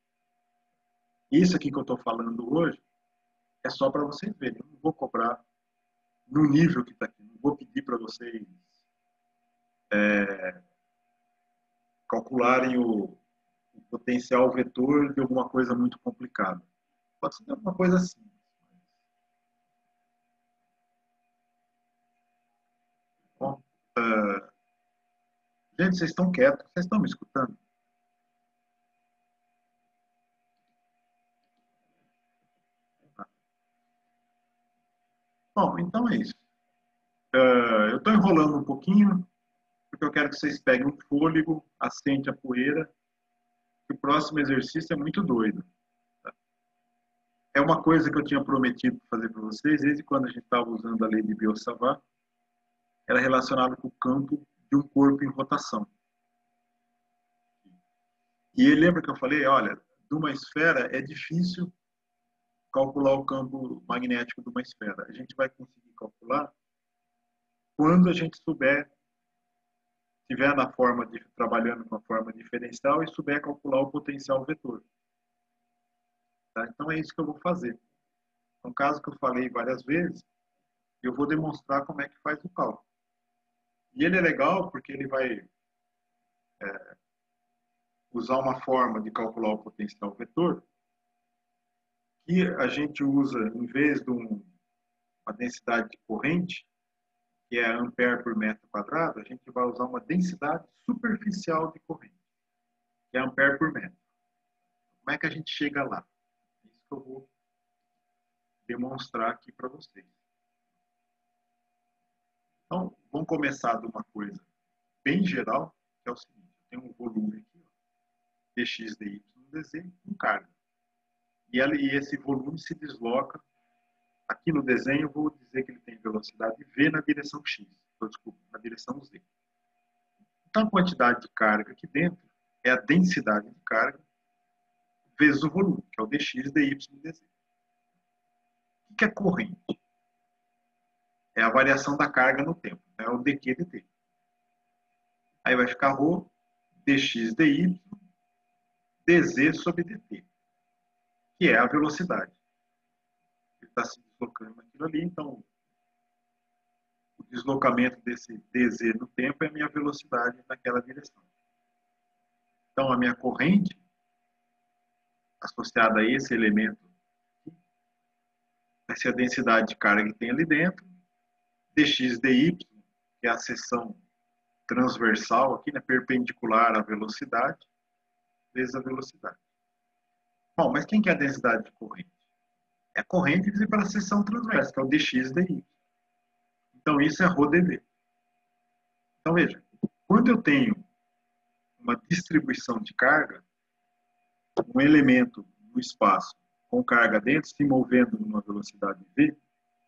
Isso aqui que eu estou falando hoje é só para vocês verem. Eu não vou cobrar no nível que está aqui. Não vou pedir para vocês calcularem o potencial vetor de alguma coisa muito complicada. Pode ser alguma coisa assim. Bom, gente, vocês estão quietos? Vocês estão me escutando? Bom, então é isso. Eu estou enrolando um pouquinho, porque eu quero que vocês peguem um fôlego, assente a poeira, que o próximo exercício é muito doido. É uma coisa que eu tinha prometido fazer para vocês, desde quando a gente estava usando a lei de Biot-Savart, era relacionado com o campo de um corpo em rotação. E lembra que eu falei, olha, de uma esfera é difícil calcular o campo magnético de uma esfera. A gente vai conseguir calcular quando a gente estiver trabalhando com a forma diferencial e souber calcular o potencial vetor. Tá? Então é isso que eu vou fazer. É um caso que eu falei várias vezes, eu vou demonstrar como é que faz o cálculo. E ele é legal porque ele vai usar uma forma de calcular o potencial vetor que a gente usa, em vez de uma densidade de corrente, que é ampere por metro quadrado, a gente vai usar uma densidade superficial de corrente, que é ampere por metro. Como é que a gente chega lá? É isso que eu vou demonstrar aqui para vocês. Então, vamos começar de uma coisa bem geral, que é o seguinte: eu tenho um volume aqui, dx dy dz, com carga. E esse volume se desloca. Aqui no desenho, eu vou dizer que ele tem velocidade v na direção x, desculpa, na direção z. Então, a quantidade de carga aqui dentro é a densidade de carga vezes o volume, que é o dx dy dz. O que é corrente? É a variação da carga no tempo, é o dq dt. Aí vai ficar ρ dx dy dz sobre dt, que é a velocidade. Ele está se deslocando naquilo ali, então o deslocamento desse dz no tempo é a minha velocidade naquela direção. Então, a minha corrente associada a esse elemento vai ser a densidade de carga que tem ali dentro, dx dy, que é a seção transversal aqui, né, perpendicular à velocidade, vezes a velocidade. Bom, mas quem que é a densidade de corrente? É a corrente dividida pela seção transversa, que é o dx dy. Então, isso é ρdv. Então, veja, quando eu tenho uma distribuição de carga, um elemento no espaço com carga dentro se movendo numa velocidade v,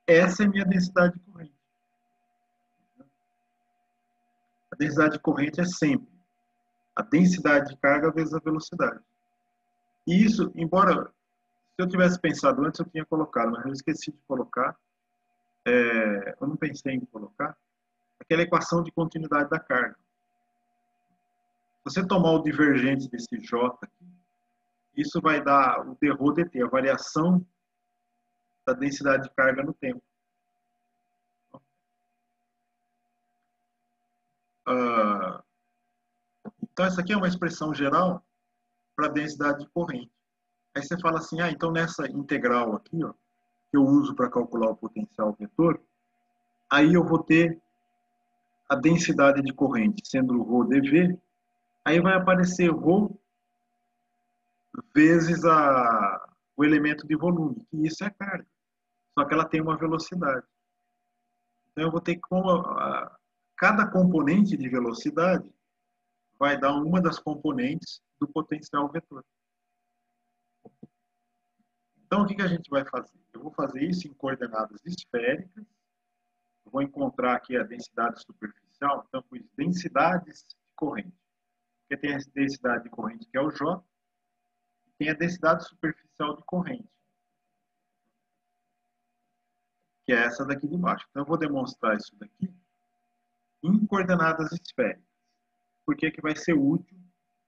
Essa é a minha densidade de corrente. A densidade de corrente é sempre a densidade de carga vezes a velocidade. E isso, embora, se eu tivesse pensado antes, eu tinha colocado, mas eu esqueci de colocar, eu não pensei em colocar, aquela equação de continuidade da carga. Se você tomar o divergente desse J aqui, isso vai dar o d-ρ dt, a variação da densidade de carga no tempo. Então, essa aqui é uma expressão geral para a densidade de corrente. Aí você fala assim, então nessa integral aqui, ó, que eu uso para calcular o potencial vetor, aí eu vou ter a densidade de corrente sendo ρ dV, aí vai aparecer ρ vezes o elemento de volume, que isso é carga. Só que ela tem uma velocidade. Então eu vou ter que, cada componente de velocidade vai dar uma das componentes do potencial vetor. Então o que a gente vai fazer? Eu vou fazer isso em coordenadas esféricas. Eu vou encontrar aqui a densidade superficial, então pus densidades de corrente. Porque tem a densidade de corrente que é o J, e tem a densidade superficial de corrente, que é essa daqui de baixo. Então eu vou demonstrar isso daqui em coordenadas esféricas. Por que vai ser útil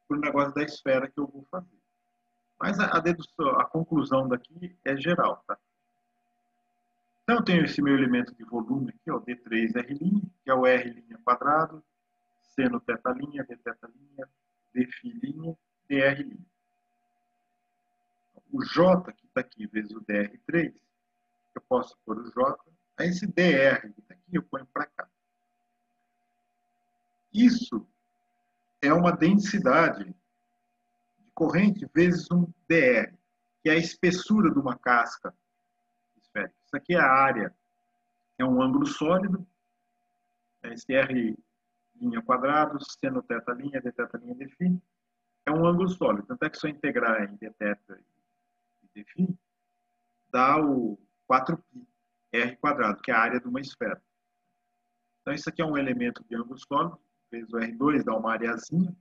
para o negócio da esfera que eu vou fazer. Mas a dedução, a conclusão daqui é geral, tá? Então eu tenho esse meu elemento de volume aqui, ó, d3r', que é o r' quadrado, seno θ', d θ', d φ', dr'. O J que está aqui vezes o dr3, eu posso pôr o J, aí esse dr que está aqui eu ponho para cá. Isso é uma densidade de corrente vezes um dr, que é a espessura de uma casca esférica. Isso aqui é a área, é um ângulo sólido, esse r' quadrado, seno θ', d θ', d φ, é um ângulo sólido. Tanto é que se eu integrar em d θ e d φ, dá o 4π r quadrado, que é a área de uma esfera. Então isso aqui é um elemento de ângulo sólido, vezes o R2 dá uma areazinha.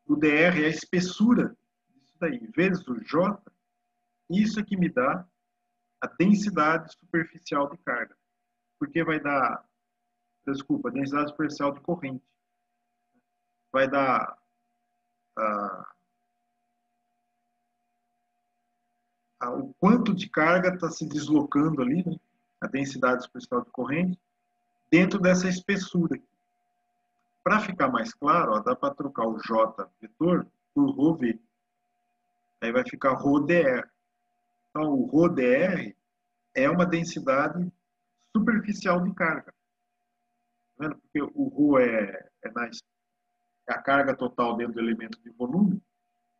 O dr é a espessura disso daí, vezes o J, isso é que me dá a densidade superficial de carga. Porque vai dar, desculpa, densidade superficial de corrente. Vai dar o quanto de carga está se deslocando ali, né? A densidade superficial de corrente, dentro dessa espessura. Para ficar mais claro, ó, dá para trocar o J vetor por ρv. Aí vai ficar ρdr. Então, o ρdr é uma densidade superficial de carga. Tá vendo? Porque o ρ é a carga total dentro do elemento de volume,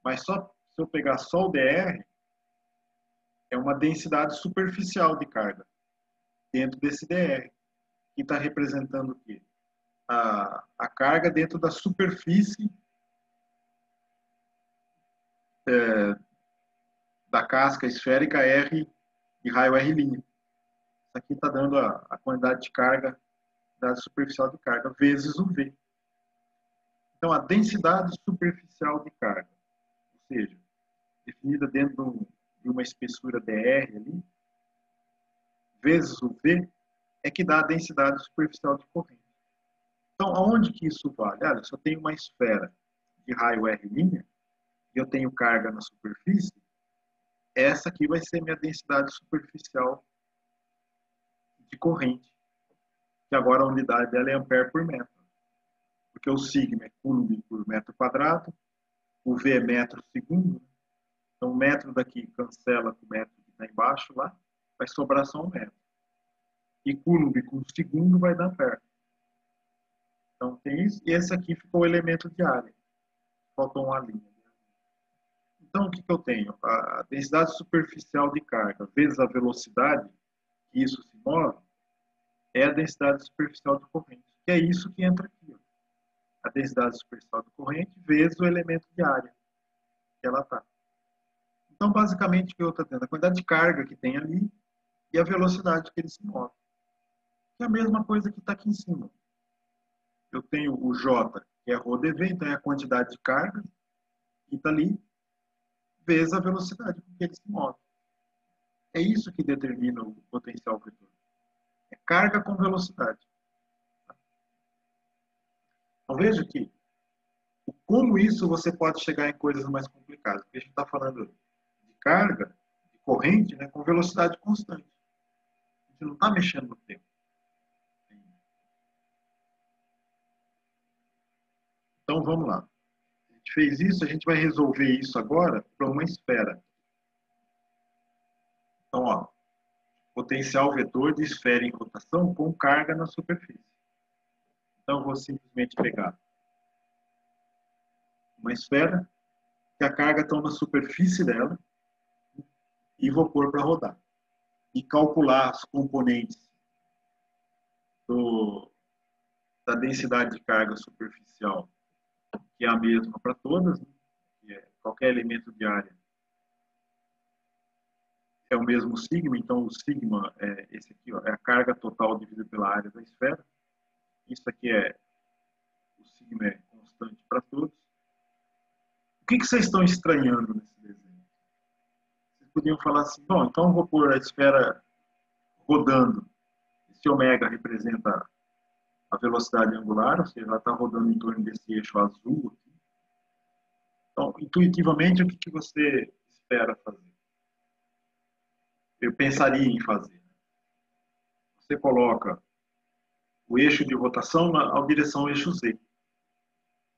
mas só se eu pegar só o dr, é uma densidade superficial de carga dentro desse dr, que está representando o quê? A carga dentro da superfície da casca esférica R de raio R'. Isso aqui está dando a quantidade de carga da superficial de carga vezes o V. Então, a densidade superficial de carga, ou seja, definida dentro de uma espessura dr ali, vezes o V, é que dá a densidade superficial de corrente. Então, aonde que isso vale? Olha, se eu tenho uma esfera de raio R' e eu tenho carga na superfície, essa aqui vai ser minha densidade superficial de corrente, que agora a unidade dela é ampere por metro. Porque o sigma é coulomb por metro quadrado, o V é metro segundo, então o metro daqui cancela com o metro que está embaixo lá, vai sobrar só um metro. E coulomb com segundo vai dar ampere. Então tem isso, e esse aqui ficou o elemento de área. Faltou uma linha. Então o que eu tenho? A densidade superficial de carga vezes a velocidade que isso se move é a densidade superficial de corrente, que é isso que entra aqui. Ó. A densidade superficial de corrente vezes o elemento de área que ela está. Então, basicamente, o que eu estou tendo? A quantidade de carga que tem ali e a velocidade que ele se move. Que é a mesma coisa que está aqui em cima. Eu tenho o J, que é ρdV, então é a quantidade de carga que está ali, vezes a velocidade com que ele se move. É isso que determina o potencial vetor. É carga com velocidade. Então veja que como isso você pode chegar em coisas mais complicadas. Porque a gente está falando de carga, de corrente, né, com velocidade constante. A gente não está mexendo no tempo. Então vamos lá. A gente fez isso, a gente vai resolver isso agora para uma esfera. Então, ó, potencial vetor de esfera em rotação com carga na superfície. Então, eu vou simplesmente pegar uma esfera que a carga está na superfície dela e vou pôr para rodar. E calcular as componentes da densidade de carga superficial, que é a mesma para todas, né? Que é qualquer elemento de área é o mesmo sigma, então o sigma é esse aqui, ó, é a carga total dividida pela área da esfera. Isso aqui o sigma é constante para todos. O que vocês estão estranhando nesse desenho? Vocês podiam falar assim, bom, então eu vou pôr a esfera rodando. Esse ômega representa a velocidade angular, ou seja, ela está rodando em torno desse eixo azul aqui. Então, intuitivamente, o que você espera fazer? Eu pensaria em fazer. Você coloca o eixo de rotação na direção ao eixo Z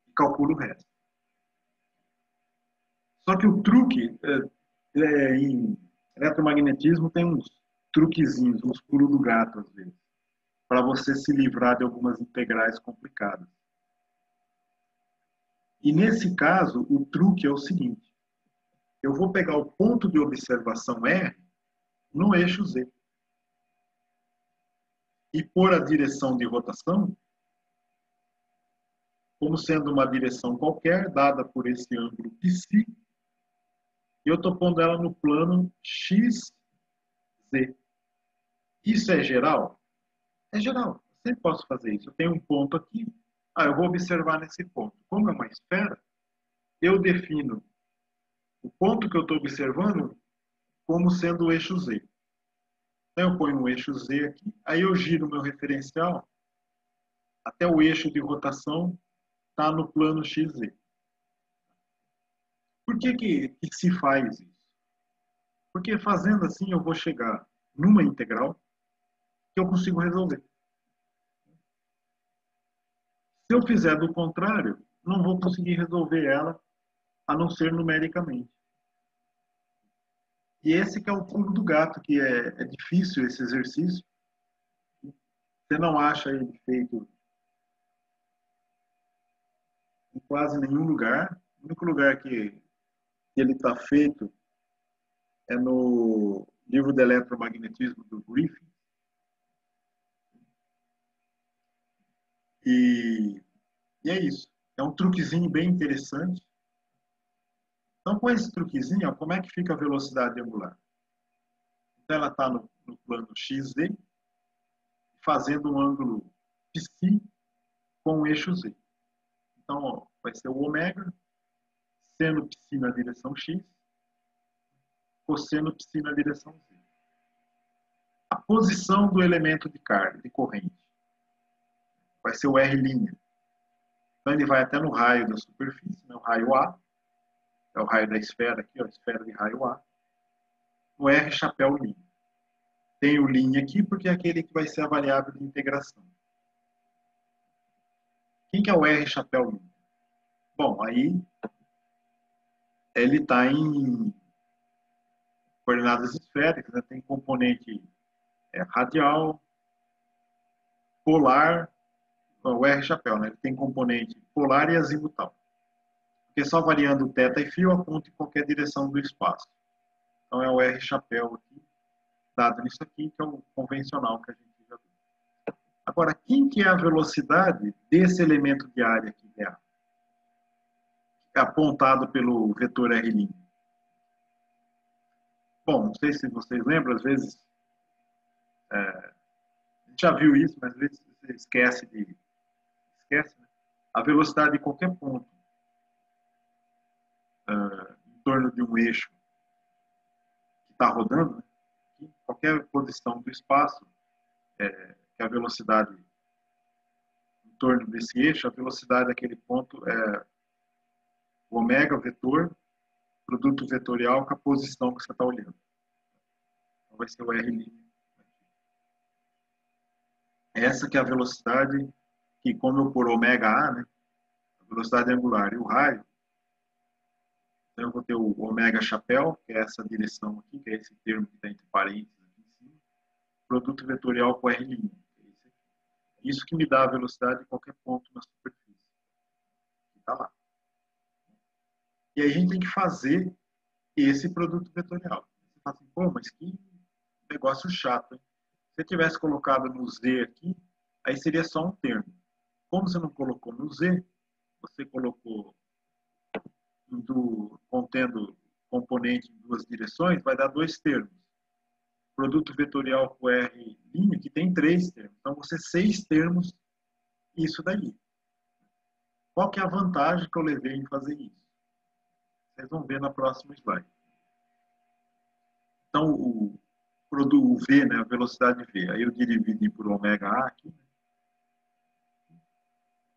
e calcula o resto. Só que o truque em eletromagnetismo tem uns truquezinhos, uns pulos do gato às vezes, para você se livrar de algumas integrais complicadas. E nesse caso, o truque é o seguinte: eu vou pegar o ponto de observação R no eixo Z e pôr a direção de rotação como sendo uma direção qualquer, dada por esse ângulo psi, e eu estou pondo ela no plano XZ. Isso é geral? É geral. Eu sempre posso fazer isso. Eu tenho um ponto aqui, eu vou observar nesse ponto. Como é uma esfera, eu defino o ponto que eu estou observando como sendo o eixo Z. Então eu ponho um eixo Z aqui, aí eu giro o meu referencial até o eixo de rotação está no plano XZ. Por que se faz isso? Porque fazendo assim eu vou chegar numa integral que eu consigo resolver. Se eu fizer do contrário, não vou conseguir resolver ela, a não ser numericamente. E esse que é o pulo do gato, que é difícil esse exercício. Você não acha ele feito em quase nenhum lugar. O único lugar que ele está feito é no livro de eletromagnetismo do Griffin. E é isso. É um truquezinho bem interessante. Então, com esse truquezinho, ó, como é que fica a velocidade angular? Então, ela está no plano XZ, fazendo um ângulo psi com o eixo Z. Então, ó, vai ser o ômega, seno psi na direção X, cosseno psi na direção Z. A posição do elemento de carga, de corrente, vai ser o R'. Então, ele vai até no raio da superfície, né, o raio A, é o raio da esfera aqui, ó, a esfera de raio A, no R chapéu linha. Tem o linha aqui porque é aquele que vai ser a variável de integração. Quem que é o R chapéu linha? Bom, aí ele está em coordenadas esféricas, né? Tem componente radial, polar, o R chapéu, né? Ele tem componente polar e azimutal. Porque só variando o θ e φ aponta em qualquer direção do espaço. Então é o R chapéu aqui, dado nisso aqui, que é o convencional que a gente já viu. Agora, quem que é a velocidade desse elemento de área aqui, que é apontado pelo vetor R'? Bom, não sei se vocês lembram, às vezes A gente já viu isso, mas às vezes você esquece, né? A velocidade de qualquer ponto em torno de um eixo que está rodando, né? Em qualquer posição do espaço, que a velocidade em torno desse eixo, a velocidade daquele ponto é o ômega vetor, produto vetorial com a posição que você está olhando. Então vai ser o R'. Essa que é a velocidade que, como eu pôr ômega A, né, a velocidade angular e o raio, então eu vou ter o ômega chapéu, que é essa direção aqui, que é esse termo que está entre parênteses aqui em cima, produto vetorial com R'. Isso que me dá a velocidade de qualquer ponto na superfície. Está lá. E aí a gente tem que fazer esse produto vetorial. Você fala assim, pô, mas que negócio chato, hein? Se eu tivesse colocado no Z aqui, aí seria só um termo. Como você não colocou no Z, você colocou contendo componente em duas direções, vai dar dois termos. Produto vetorial com R', que tem 3 termos. Então, você 6 termos, isso daí. Qual que é a vantagem que eu levei em fazer isso? Vocês vão ver na próxima slide. Então, o V, né, a velocidade V, aí eu dividi por ômega A aqui.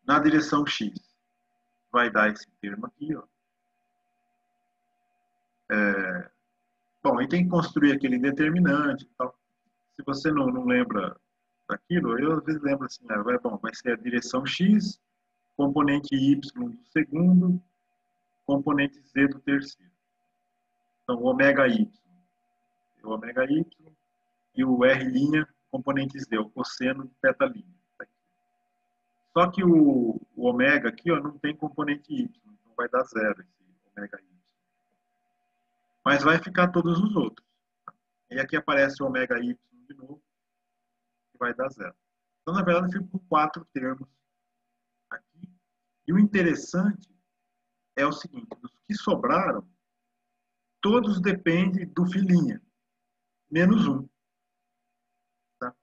Na direção X, vai dar esse termo aqui, ó. Bom, aí tem que construir aquele determinante e tal. Se você não lembra daquilo, eu às vezes lembro assim, vai ser a direção X, componente Y do segundo, componente Z do terceiro. Então, o ômega Y. O ômega Y e o R', componente Z, o cosseno de θ'. Só que o ômega aqui, ó, não tem componente Y, então vai dar 0 esse ômega Y. Mas vai ficar todos os outros. E aqui aparece o ômega Y de novo, que vai dar 0. Então, na verdade, eu fico com 4 termos aqui. E o interessante é o seguinte, os que sobraram, todos dependem do filinha, menos um. Tá?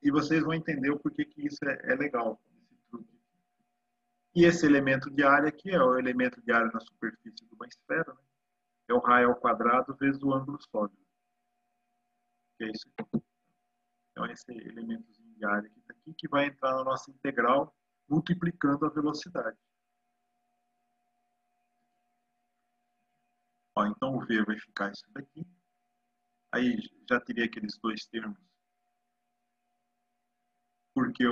E vocês vão entender o porquê que isso é legal. Esse truque. E esse elemento de área aqui é o elemento de área na superfície de uma esfera, né? É o raio ao quadrado vezes o ângulo sólido. Que é isso aqui. Então, esse elementozinho de área que está aqui, que vai entrar na nossa integral, multiplicando a velocidade. Ó, então, o V vai ficar isso daqui. Aí já teria aqueles dois termos. Porque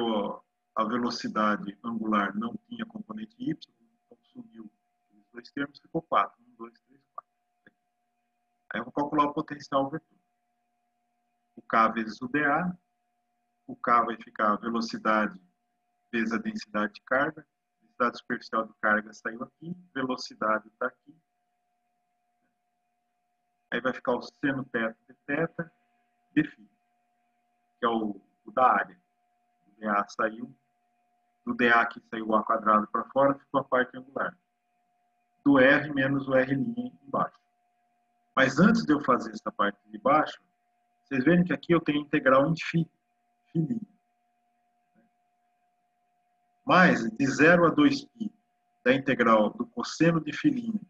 a velocidade angular não tinha componente Y, então subiu os dois termos, ficou 4. 1, 2, 3, 4. Aí eu vou calcular o potencial vetor. O K vezes o dA. O K vai ficar a velocidade vezes a densidade de carga. A densidade superficial de carga saiu aqui. Velocidade está aqui. Aí vai ficar o seno θ de θ de φ, que é o da área. O dA saiu. Do dA aqui saiu o A quadrado para fora, ficou a parte angular. Do R menos o R' embaixo. Mas antes de eu fazer essa parte de baixo, vocês verem que aqui eu tenho integral em φ. Mas de 0 a 2π da integral do cosseno de φ'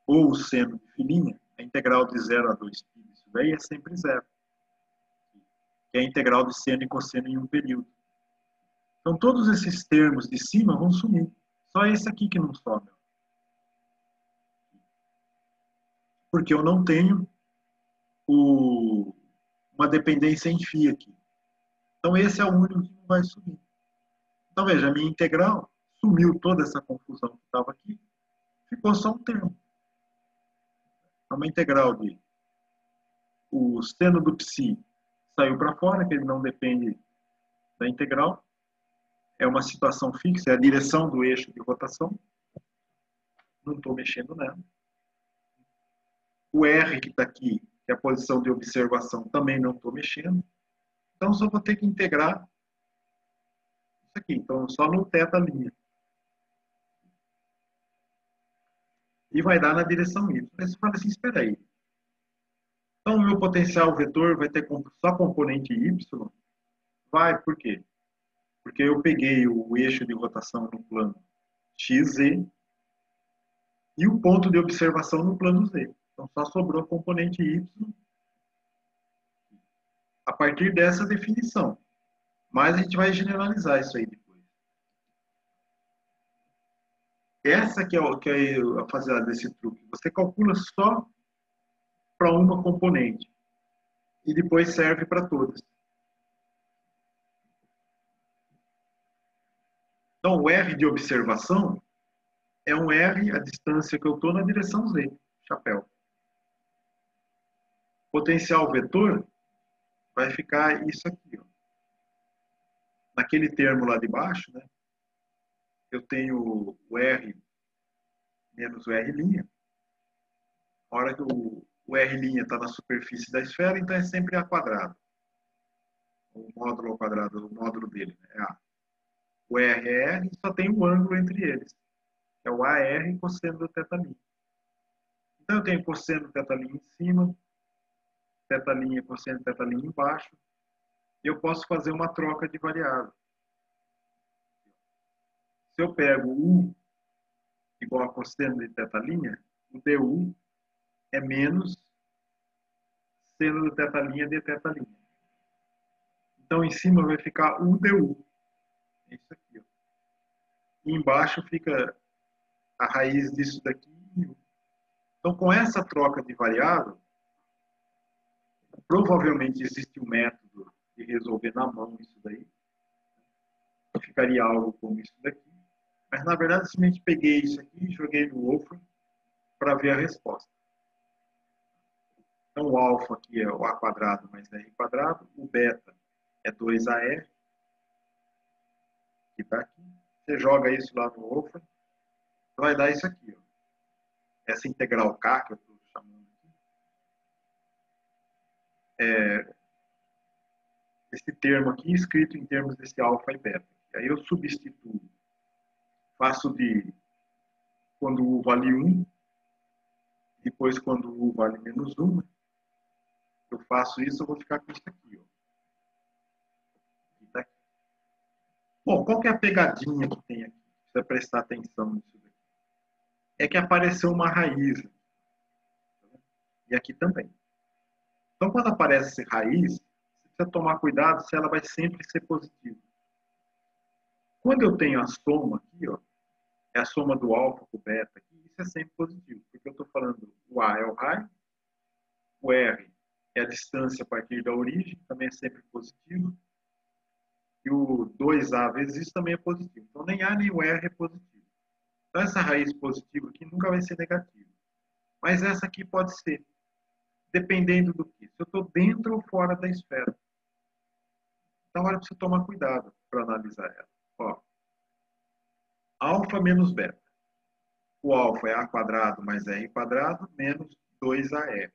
ou o seno de φ', a integral de 0 a 2π disso daí é sempre 0. Que é a integral de seno e cosseno em um período. Então, todos esses termos de cima vão sumir. Só esse aqui que não sobe. Porque eu não tenho uma dependência em φ aqui. Então, esse é o único que não vai sumir. Então, veja, a minha integral sumiu toda essa confusão que estava aqui. Ficou só um termo. É uma integral de o seno do psi saiu para fora, que ele não depende da integral. É uma situação fixa, é a direção do eixo de rotação. Não estou mexendo nela. O R que está aqui, que é a posição de observação, também não estou mexendo. Então, só vou ter que integrar isso aqui. Então, só no θ'. E vai dar na direção Y. Aí você fala assim, espera aí. Então, o meu potencial vetor vai ter só componente y? Vai, por quê? Porque eu peguei o eixo de rotação no plano x, z, e o ponto de observação no plano z. Então, só sobrou a componente y a partir dessa definição. Mas a gente vai generalizar isso aí depois. Essa que é a fazer desse truque. Você calcula só para uma componente e depois serve para todas. Então, o R de observação é um R a distância que eu estou na direção Z, chapéu. Potencial vetor vai ficar isso aqui. Ó. Naquele termo lá de baixo, né, eu tenho o R menos o R'. A hora que o R' está na superfície da esfera, então é sempre A quadrado. O módulo ao quadrado, o módulo dele né, é A. O R é R e só tem um ângulo entre eles. É o AR cosseno do θ'. Então eu tenho cosseno do θ' em cima, θ', cosseno do θ' embaixo, e eu posso fazer uma troca de variável. Se eu pego U igual a cosseno de θ', o DU é menos seno do θ' de θ'. Então, em cima vai ficar U DU. É isso aqui. Ó. E embaixo fica a raiz disso daqui. Então, com essa troca de variável, provavelmente existe um método de resolver na mão isso daí. Ficaria algo como isso daqui. Mas, na verdade, simplesmente peguei isso aqui e joguei no Wolfram para ver a resposta. Então, o alfa aqui é o A quadrado mais R quadrado. O beta é 2AR. Que está aqui. Você joga isso lá no Wolfram. Vai dar isso aqui. Ó. Essa integral K que eu estou chamando aqui. Esse termo aqui escrito em termos desse alfa e beta. Aí eu substituo. Faço de quando U vale 1. Depois, quando U vale menos 1, eu faço isso, eu vou ficar com isso aqui. Ó. Tá aqui. Bom, qual que é a pegadinha que tem aqui? Precisa prestar atenção nisso daqui. É que apareceu uma raiz. E aqui também. Então, quando aparece raiz, você precisa tomar cuidado se ela vai sempre ser positiva. Quando eu tenho a soma aqui, ó, é a soma do alfa com o beta aqui, isso é sempre positivo. Porque eu estou falando, o A é o raio, o R é a distância a partir da origem, também é sempre positivo. E o 2A vezes isso também é positivo. Então, nem A nem o R é positivo. Então, essa raiz positiva aqui nunca vai ser negativa. Mas essa aqui pode ser, dependendo do que. Se eu estou dentro ou fora da esfera. Então, agora precisa tomar cuidado para analisar ela. Ó, alfa menos beta. O alfa é A quadrado mais R quadrado menos 2AR.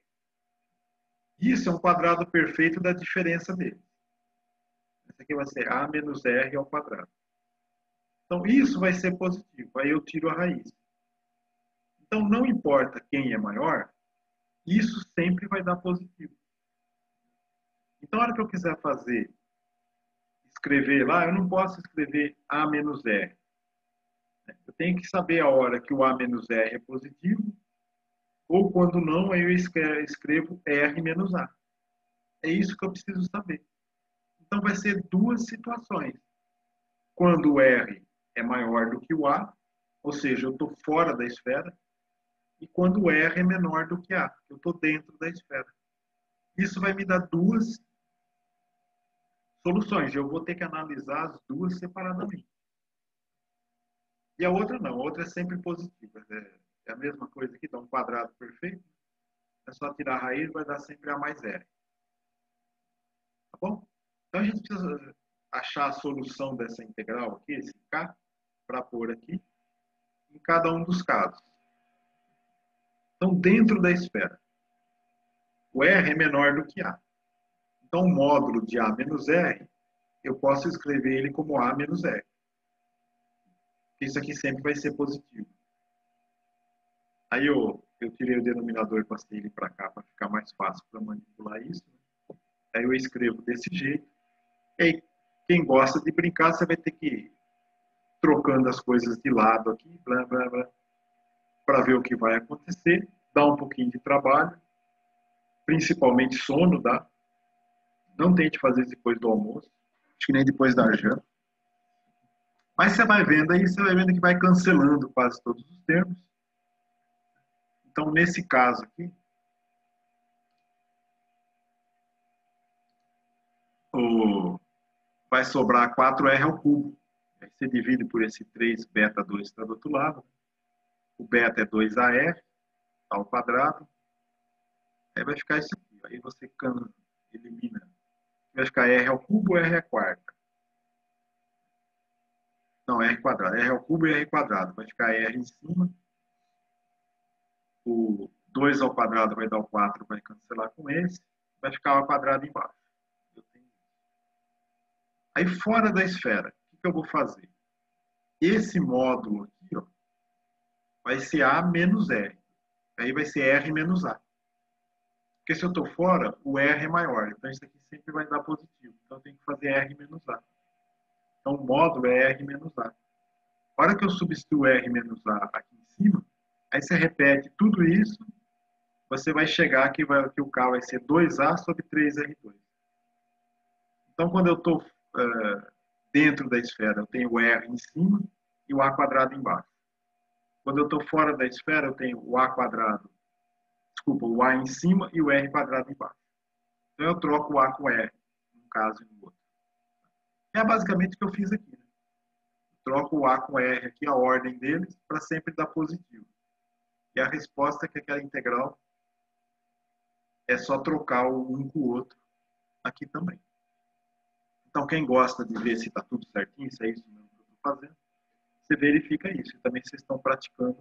Isso é um quadrado perfeito da diferença deles. Esse aqui vai ser A menos R ao quadrado. Então, isso vai ser positivo. Aí eu tiro a raiz. Então, não importa quem é maior, isso sempre vai dar positivo. Então, na hora que eu quiser escrever lá, eu não posso escrever A menos R. Eu tenho que saber a hora que o A menos R é positivo, ou quando não, aí eu escrevo R menos A. É isso que eu preciso saber. Então, vai ser duas situações. Quando o R é maior do que o A, ou seja, eu estou fora da esfera, e quando o R é menor do que A, eu estou dentro da esfera. Isso vai me dar duas soluções. Eu vou ter que analisar as duas separadamente. E a outra não, a outra é sempre positiva. É a mesma coisa aqui, dá um quadrado perfeito. É só tirar a raiz, vai dar sempre A mais R. Tá bom? Então a gente precisa achar a solução dessa integral aqui, esse K, para pôr aqui, em cada um dos casos. Então, dentro da esfera, o R é menor do que A. Então, o módulo de A menos R, eu posso escrever ele como A menos R. Isso aqui sempre vai ser positivo. Aí, Eu tirei o denominador e passei ele para cá para ficar mais fácil para manipular isso. Aí eu escrevo desse jeito. E aí, quem gosta de brincar, você vai ter que ir trocando as coisas de lado aqui, blá, blá, blá, para ver o que vai acontecer. Dá um pouquinho de trabalho, principalmente sono, dá. Não tente fazer isso depois do almoço, acho que nem depois da janta. Mas você vai vendo aí, você vai vendo que vai cancelando quase todos os termos. Então, nesse caso aqui, vai sobrar 4R ao cubo. Aí você divide por esse 3 beta 2 que está do outro lado. O beta é 2AR ao quadrado. Aí vai ficar isso aqui. Aí você elimina. Vai ficar R ao cubo ou R à quarta. Não, R quadrado. R ao cubo e R quadrado. Vai ficar R em cima. O 2 ao quadrado vai dar o 4, vai cancelar com esse. Vai ficar o quadrado embaixo. Aí fora da esfera, o que eu vou fazer? Esse módulo aqui, ó, vai ser A menos R. Aí vai ser R menos A. Porque se eu estou fora, o R é maior. Então isso aqui sempre vai dar positivo. Então eu tenho que fazer R menos A. Então o módulo é R menos A. A hora que eu substituo R menos A aqui em cima, aí você repete tudo isso, você vai chegar que o K vai ser 2A sobre 3R2. Então quando eu estou dentro da esfera, eu tenho o R em cima e o A quadrado embaixo. Quando eu estou fora da esfera, eu tenho o A quadrado, desculpa, o A em cima e o R quadrado embaixo. Então eu troco o A com o R, num caso e no outro. É basicamente o que eu fiz aqui. Né? Troco o A com o R aqui, a ordem deles, para sempre dar positivo. E a resposta é que aquela integral é só trocar um com o outro aqui também. Então, quem gosta de ver se está tudo certinho, se é isso mesmo que eu estou fazendo, você verifica isso. E também vocês estão praticando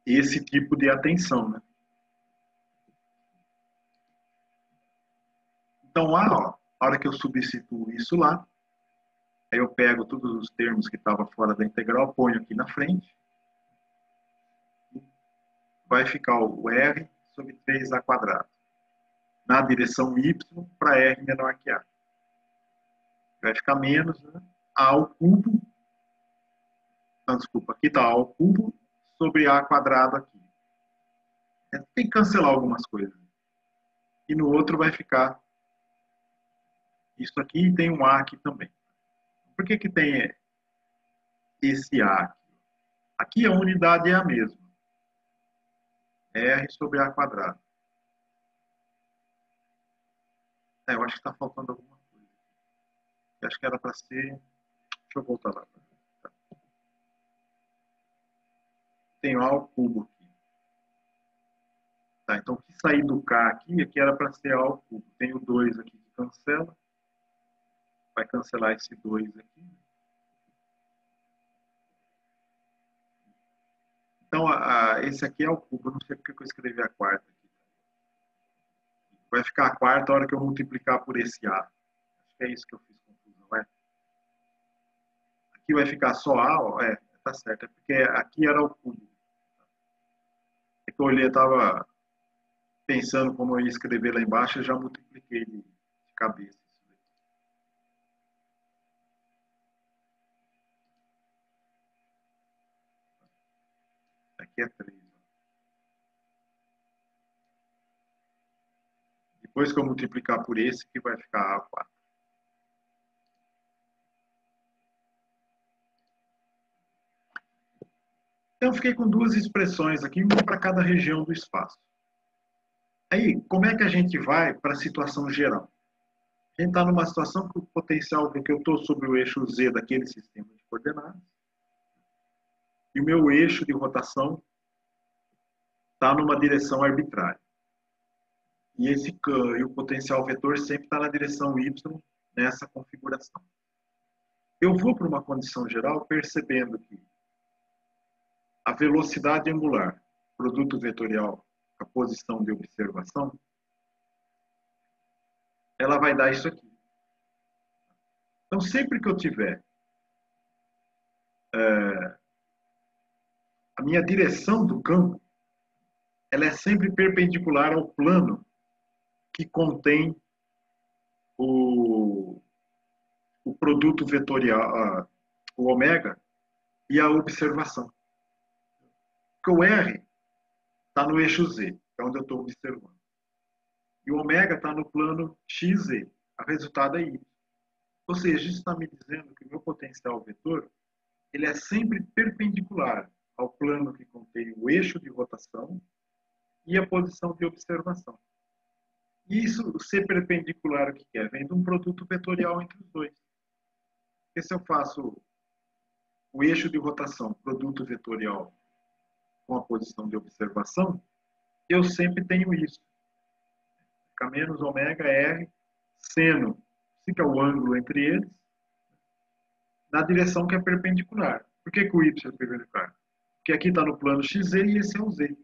esse tipo de atenção, né? Então, lá, ó, a hora que eu substituo isso lá, aí eu pego todos os termos que estavam fora da integral, ponho aqui na frente, vai ficar o R sobre 3A quadrado, na direção Y para R menor que A. Vai ficar menos, né? A ao cubo, não, desculpa, aqui está A ao cubo sobre A quadrado aqui. Tem que cancelar algumas coisas. E no outro vai ficar isso aqui e tem um A aqui também. Por que tem esse A aqui? Aqui a unidade é a mesma. R sobre A quadrado. Eu acho que está faltando alguma coisa. Eu acho que era para ser... Deixa eu voltar lá. Tem A ao cubo aqui. Tá, então, o que sair do K aqui era para ser A ao cubo. Tem o 2 aqui que cancela. Vai cancelar esse 2 aqui. Então, esse aqui é o cubo. Eu não sei porque eu escrevi a quarta aqui. Vai ficar a quarta a hora que eu multiplicar por esse A. Acho que é isso que eu fiz confusão, é? Aqui vai ficar só A, ó, tá certo. É porque aqui era o cubo. É que eu olhei, estava pensando como eu ia escrever lá embaixo, eu já multipliquei de cabeça. Aqui é 3. Depois que eu multiplicar por esse, que vai ficar A4. Então, eu fiquei com duas expressões aqui, uma para cada região do espaço. Aí, como é que a gente vai para a situação geral? A gente está numa situação que o potencial que eu estou sobre o eixo Z daquele sistema de coordenadas e o meu eixo de rotação está numa direção arbitrária. E o potencial vetor sempre está na direção Y nessa configuração. Eu vou para uma condição geral percebendo que a velocidade angular, produto vetorial, a posição de observação, ela vai dar isso aqui. Então, sempre que eu tiver a minha direção do campo, ela é sempre perpendicular ao plano que contém o produto vetorial, o ômega, e a observação. Porque o R está no eixo Z, que é onde eu estou observando. E o ômega está no plano XZ. O resultado é Y. Ou seja, isso está me dizendo que o meu potencial vetor ele é sempre perpendicular ao plano que contém o eixo de rotação e a posição de observação. E isso, ser perpendicular, o que é? Vem de um produto vetorial entre os dois. Porque se eu faço o eixo de rotação, produto vetorial, com a posição de observação, eu sempre tenho isso. Fica menos ômega R, seno, fica o ângulo entre eles, na direção que é perpendicular. Por que o Y é perpendicular? Porque aqui está no plano XZ e esse é o Z.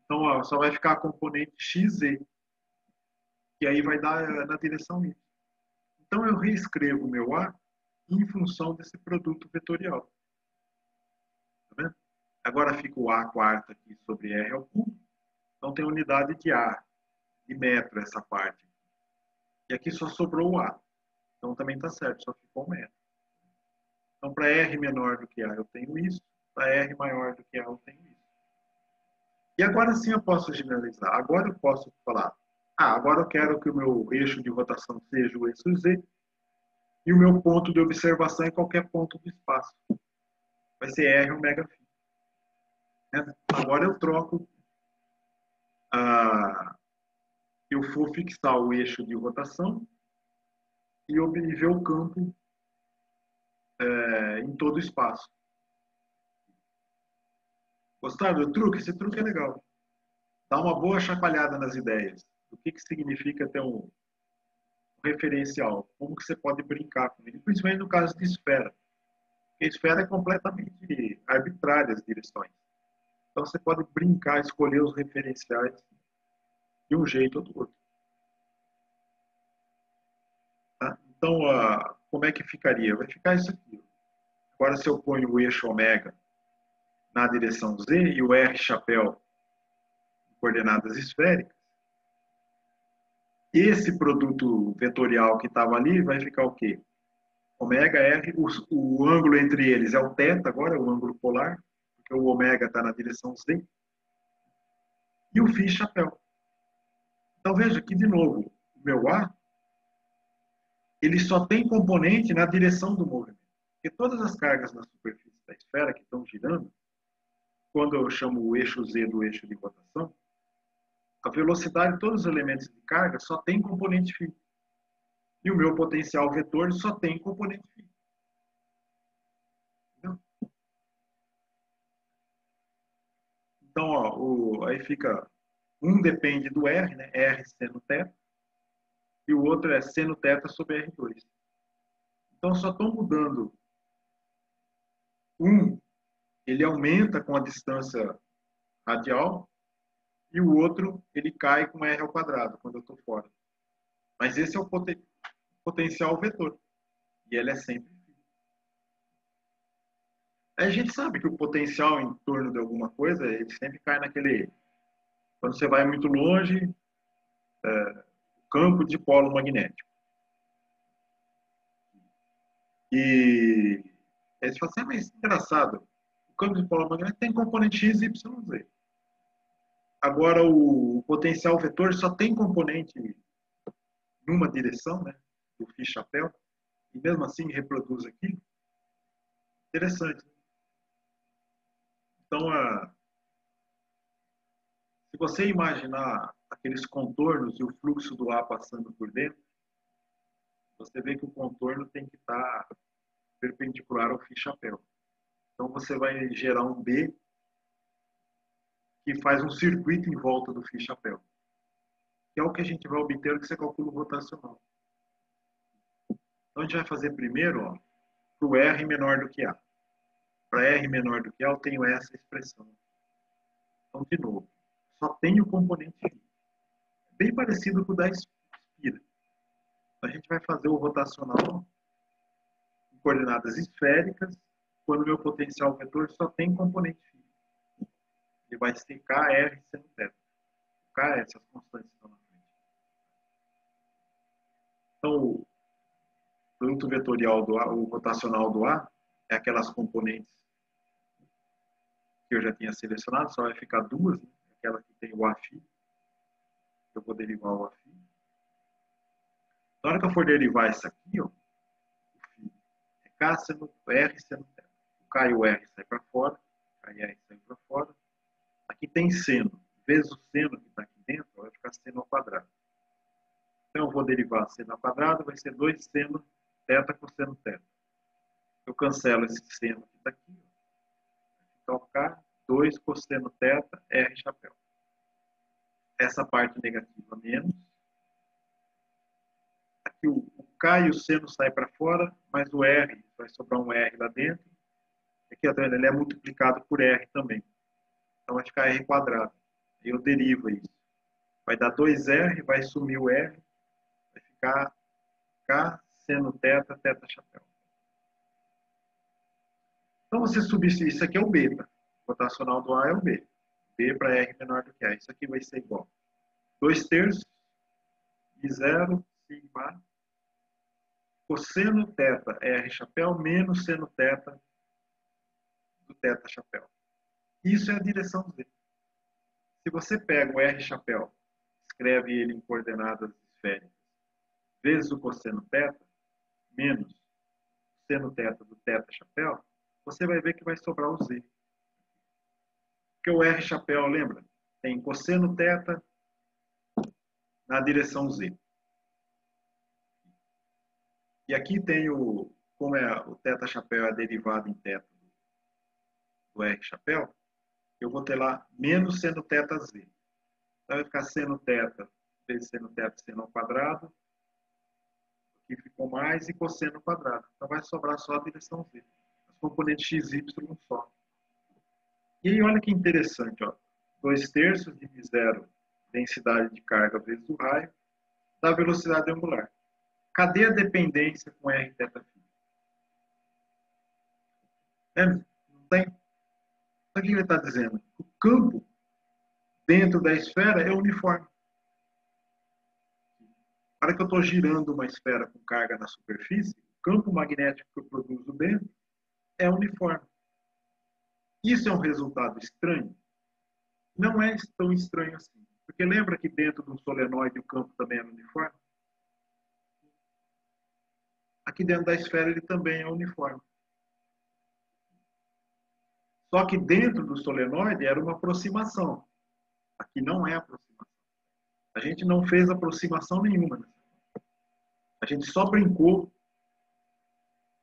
Então, ó, só vai ficar a componente XZ, que aí vai dar na direção Y. Então, eu reescrevo o meu A em função desse produto vetorial. Tá vendo? Agora fica o A quarta aqui sobre R ao cubo. Então, tem unidade de A, de metro, essa parte. E aqui só sobrou o A. Então, também está certo, só ficou 1 metro. Então, para R menor do que A, eu tenho isso. Para R maior do que A, eu tenho isso. E agora sim eu posso generalizar. Agora eu posso falar, agora eu quero que o meu eixo de rotação seja o eixo Z e o meu ponto de observação é qualquer ponto do espaço. Vai ser R ômega φ. Agora eu troco, eu vou fixar o eixo de rotação e ver o campo em todo o espaço. Gostaram do truque? Esse truque é legal. Dá uma boa chacoalhada nas ideias. O que significa ter um referencial? Como que você pode brincar com ele? Principalmente no caso de esfera. Porque a esfera é completamente arbitrária as direções. Então você pode brincar, escolher os referenciais de um jeito ou do outro. Tá? Então, como é que ficaria? Vai ficar isso aqui. Agora, se eu ponho o eixo ômega na direção Z e o R chapéu em coordenadas esféricas, esse produto vetorial que estava ali vai ficar o quê? Ômega R, o ângulo entre eles é o θ, agora é o ângulo polar, porque o ômega está na direção Z, e o φ chapéu. Então, veja aqui de novo, o meu A, ele só tem componente na direção do movimento. Porque todas as cargas na superfície da esfera que estão girando, quando eu chamo o eixo Z do eixo de rotação, a velocidade de todos os elementos de carga só tem componente φ. E o meu potencial vetor só tem componente φ. Entendeu? Então, ó, aí fica, um depende do R, né? R seno θ, e o outro é seno θ sobre R2. Então, só estão mudando. Ele aumenta com a distância radial, e o outro, ele cai com R ao quadrado, quando eu estou fora. Mas esse é o potencial vetor. E ele é sempre φ. A gente sabe que o potencial em torno de alguma coisa, ele sempre cai naquele... Quando você vai muito longe, campo de polo magnético. E aí você fala assim, mas engraçado, o campo de polo magnético tem componente X, Y, Z. Agora, o potencial vetor só tem componente numa direção, né, do φ chapéu, e mesmo assim reproduz aqui. Interessante. Então, se você imaginar aqueles contornos e o fluxo do ar passando por dentro, você vê que o contorno tem que estar perpendicular ao φ chapéu. Então, você vai gerar um B que faz um circuito em volta do φ chapéu. Que é o que a gente vai obter que você calcula o rotacional. Então, a gente vai fazer primeiro para o R menor do que A. Para R menor do que A, eu tenho essa expressão. Então, de novo, só tenho o componente φ. Bem parecido com o da espira. A gente vai fazer o rotacional em coordenadas esféricas, quando o meu potencial vetor só tem componente φ. Ele vai ser KR seno θ. K, essas constantes estão na frente. Então, o produto vetorial do A, o rotacional do A, é aquelas componentes que eu já tinha selecionado, só vai ficar duas, né? Aquela que tem o Aφ, eu vou derivar o Aφ. Na hora que eu for derivar isso aqui, ó, é K seno R seno θ. O K e o R saem para fora, K e R saem para fora. Aqui tem seno. Vezes o seno que está aqui dentro, vai ficar seno ao quadrado. Então, eu vou derivar seno ao quadrado, vai ser 2 seno θ cosseno θ. Eu cancelo esse seno que está aqui. Vai ficar o K, 2 cosseno θ, R chapéu. Essa parte negativa menos. Aqui o K e o seno saem para fora, mas o R, vai sobrar um R lá dentro. Aqui, ele é multiplicado por R também. Então, vai ficar R quadrado. E eu derivo isso. Vai dar 2R, vai sumir o R. Vai ficar K seno θ, θ chapéu. Então, você substituir isso aqui é o beta. O rotacional do A é o B. B para R menor do que A. Isso aqui vai ser igual. 2/3 de 0, sigma, cosseno θ, R chapéu, menos seno θ do θ chapéu. Isso é a direção Z. Se você pega o R chapéu, escreve ele em coordenadas esféricas, vezes o cosseno θ, menos o seno θ do θ chapéu, você vai ver que vai sobrar o Z. Porque o R chapéu, lembra? Tem cosseno θ na direção Z. E aqui tem como o θ chapéu é a derivada em θ do R chapéu, eu vou ter lá menos seno θ Z. Então vai ficar seno θ vezes seno θ seno ao quadrado. Aqui ficou mais e cosseno ao quadrado. Então vai sobrar só a direção Z. As componentes x e y só. E aí olha que interessante, ó. 2/3 de 0 densidade de carga vezes o raio da velocidade angular. Cadê a dependência com R θ φ? Não tem? Então, o que ele está dizendo? O campo dentro da esfera é uniforme. Para que eu estou girando uma esfera com carga na superfície, o campo magnético que eu produzo dentro é uniforme. Isso é um resultado estranho? Não é tão estranho assim. Porque lembra que dentro de um solenoide o campo também é uniforme? Aqui dentro da esfera ele também é uniforme. Só que dentro do solenoide era uma aproximação. Aqui não é aproximação. A gente não fez aproximação nenhuma. A gente só brincou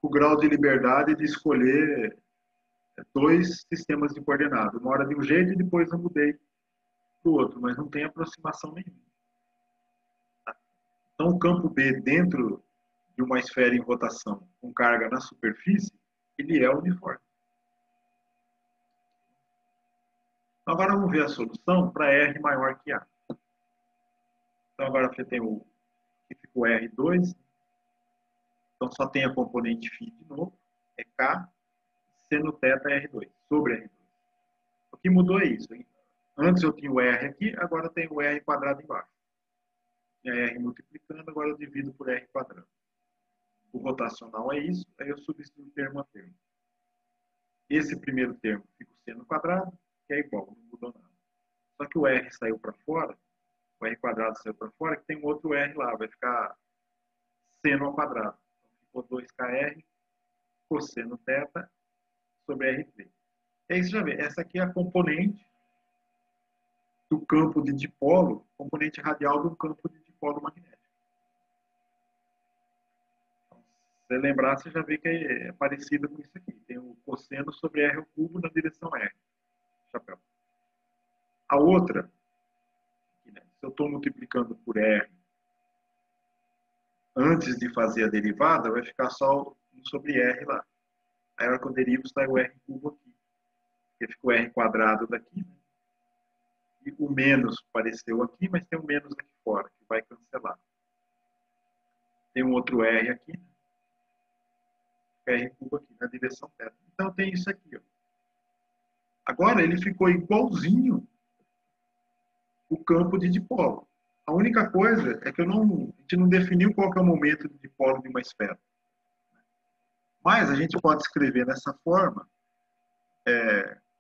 com o grau de liberdade de escolher 2 sistemas de coordenadas. Uma hora de um jeito e depois eu mudei para o outro, mas não tem aproximação nenhuma. Então, o campo B dentro de uma esfera em rotação com carga na superfície, ele é uniforme. Então, agora vamos ver a solução para R maior que A. Então, agora você tem que ficou R2. Então, só tem a componente φ de novo. É K seno θ R2, sobre R2. O que mudou é isso. Hein? Antes eu tinha o R aqui, agora eu tenho o R quadrado embaixo. Tinha R multiplicando, agora eu divido por R quadrado. O rotacional é isso, aí eu substituo termo a termo. Esse primeiro termo fica o seno quadrado, que é igual, não mudou nada. Só que o R saiu para fora, o R quadrado saiu para fora, que tem um outro R lá, vai ficar seno ao quadrado. Então, ficou 2KR cosseno θ sobre R3. E aí você já vê, essa aqui é a componente do campo de dipolo, componente radial do campo de dipolo magnético. Então, se você lembrar, você já vê que é parecido com isso aqui. Tem o cosseno sobre R ao cubo na direção R. Chapéu. A outra, se eu estou multiplicando por R antes de fazer a derivada, vai ficar só 1 sobre R lá. Aí, a hora que eu derivo, sai o R cubo aqui. Porque ficou R quadrado daqui, né? E o menos apareceu aqui, mas tem um menos aqui fora, que vai cancelar. Tem um outro R aqui, né? R cubo aqui, na direção θ. Então, tem isso aqui, ó. Agora ele ficou igualzinho o campo de dipolo. A única coisa é que a gente não definiu qual que é o momento de dipolo de uma esfera. Mas a gente pode escrever dessa forma,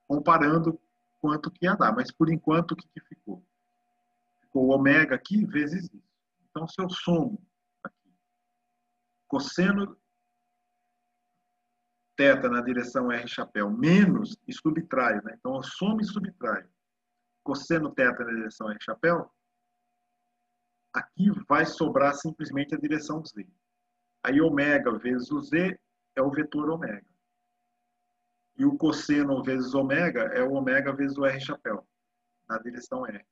comparando quanto que ia dar. Mas por enquanto, o que ficou? Ficou o ômega aqui vezes isso. Então, se eu somo aqui, cosseno θ na direção R chapéu menos e subtraio, né? Então eu somo e subtraio. Cosseno θ na direção R chapéu, aqui vai sobrar simplesmente a direção Z. Aí ômega vezes o Z é o vetor ômega. E o cosseno vezes ômega é o ômega vezes o R chapéu, na direção R.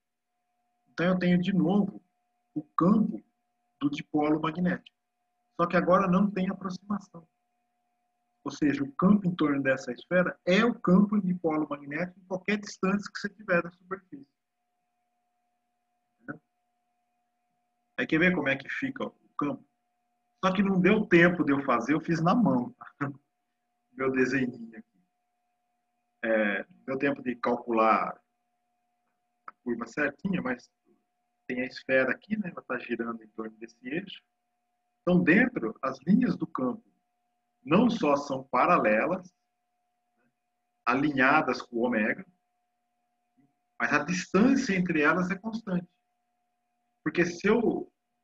Então eu tenho de novo o campo do dipolo magnético. Só que agora não tem aproximação. Ou seja, o campo em torno dessa esfera é o campo de dipolo magnético em qualquer distância que você tiver da superfície. Entendeu? Aí quer ver como é que fica o campo? Só que não deu tempo de eu fazer, eu fiz na mão. Meu desenhinho aqui. Não deu tempo de calcular a curva certinha, mas tem a esfera aqui, né? Ela está girando em torno desse eixo. Então, dentro, as linhas do campo não só são paralelas, alinhadas com o ômega, mas a distância entre elas é constante. Porque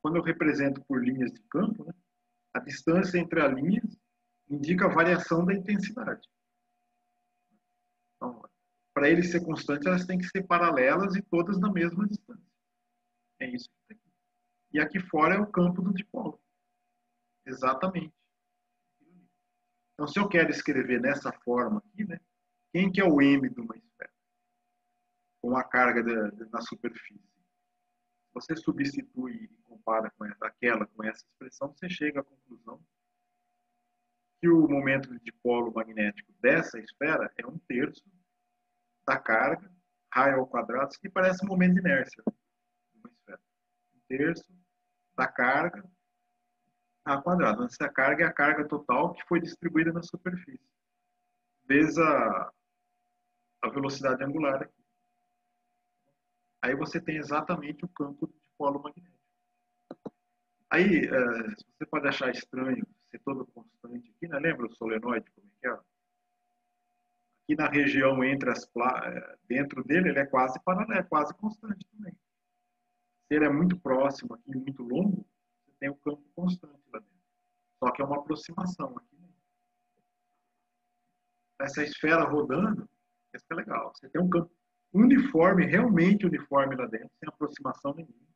quando eu represento por linhas de campo, né, a distância entre as linhas indica a variação da intensidade. Então, para ele ser constante, elas têm que ser paralelas e todas na mesma distância. É isso que tem aqui. E aqui fora é o campo do dipolo. Exatamente. Então, se eu quero escrever nessa forma aqui, né, quem que é o M de uma esfera? Com a carga na superfície. Você substitui e compara com essa expressão, você chega à conclusão que o momento de dipolo magnético dessa esfera é 1/3 da carga, raio ao quadrado, que parece um momento de inércia de uma esfera. 1/3 da carga ao quadrado. Essa carga é a carga total que foi distribuída na superfície, vezes a velocidade angular aqui. Aí você tem exatamente o campo de dipolo magnético. Aí, você pode achar estranho ser todo constante aqui, né? Lembra o solenoide, como é que é? Aqui na região entre dentro dele, ele é quase paralelo, é quase constante também. Se ele é muito próximo aqui, muito longo, você tem o campo constante lá dentro. Só que é uma aproximação aqui. Né? Essa esfera rodando, isso é legal. Você tem um campo uniforme, realmente uniforme lá dentro, sem aproximação nenhuma.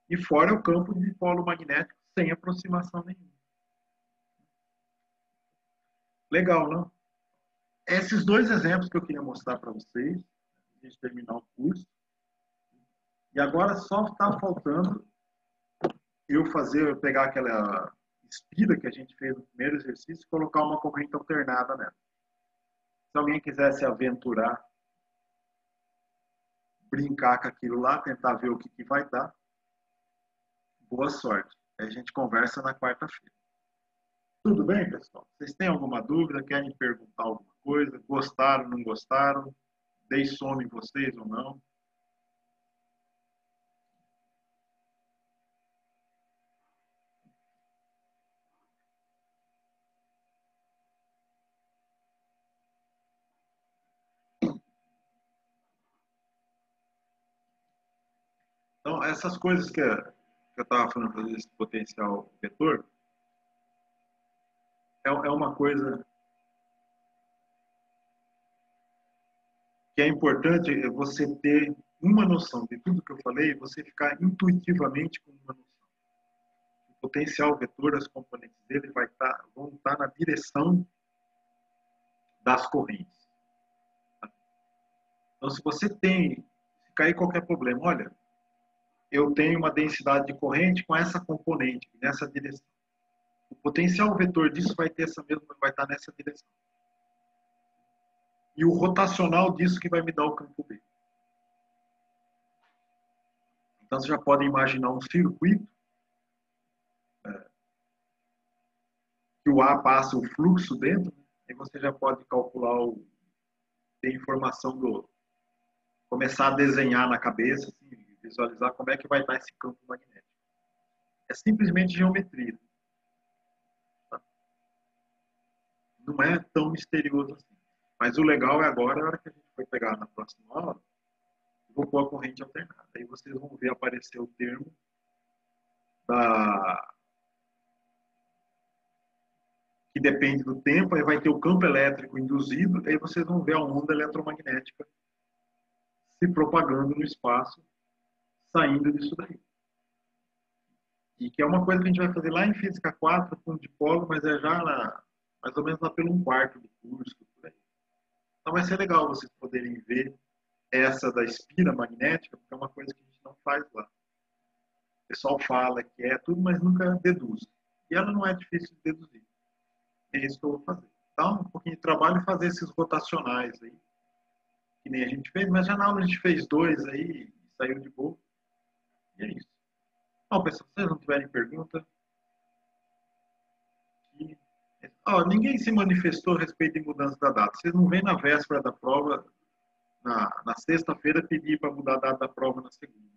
E fora é o campo de dipolo magnético sem aproximação nenhuma. Legal, não? Esses dois exemplos que eu queria mostrar para vocês, a gente terminar o curso. E agora só está faltando eu pegar aquela espira que a gente fez no primeiro exercício e colocar uma corrente alternada nela. Se alguém quiser se aventurar, brincar com aquilo lá, tentar ver o que vai dar, boa sorte. Aí a gente conversa na quarta-feira. Tudo bem, pessoal? Vocês têm alguma dúvida? Querem perguntar alguma coisa? Gostaram, não gostaram? Dei sono em vocês ou não? Então, essas coisas que eu estava falando desse potencial vetor, é uma coisa que é importante você ter uma noção de tudo que eu falei, você ficar intuitivamente com uma noção. O potencial vetor, as componentes dele vão estar na direção das correntes. Então, se você se cair qualquer problema, olha, eu tenho uma densidade de corrente com essa componente, nessa direção. O potencial vetor disso vai estar nessa direção. E o rotacional disso que vai me dar o campo B. Então, você já pode imaginar um circuito que o A passa o fluxo dentro, e você já pode calcular ter informação começar a desenhar na cabeça, assim, visualizar como é que vai estar esse campo magnético. É simplesmente geometria. Tá? Não é tão misterioso assim. Mas o legal é agora, a hora que a gente for pegar na próxima aula, eu vou pôr a corrente alternada. Aí vocês vão ver aparecer o termo que depende do tempo, aí vai ter o campo elétrico induzido, aí vocês vão ver a onda eletromagnética se propagando no espaço, saindo disso daí. E que é uma coisa que a gente vai fazer lá em Física 4, com o dipolo, mas é já mais ou menos lá pelo 1/4 do curso. Por aí. Então vai ser legal vocês poderem ver essa da espira magnética, porque é uma coisa que a gente não faz lá. O pessoal fala que é tudo, mas nunca deduz. E ela não é difícil de deduzir. É isso que eu vou fazer. Dá um pouquinho de trabalho fazer esses rotacionais aí, que nem a gente fez, mas já na aula a gente fez 2 aí, e saiu de boa. E é isso. Bom, pessoal, se vocês não tiverem pergunta, ninguém se manifestou a respeito de mudança da data. Vocês não vêm na véspera da prova, na sexta-feira, pedir para mudar a data da prova na segunda.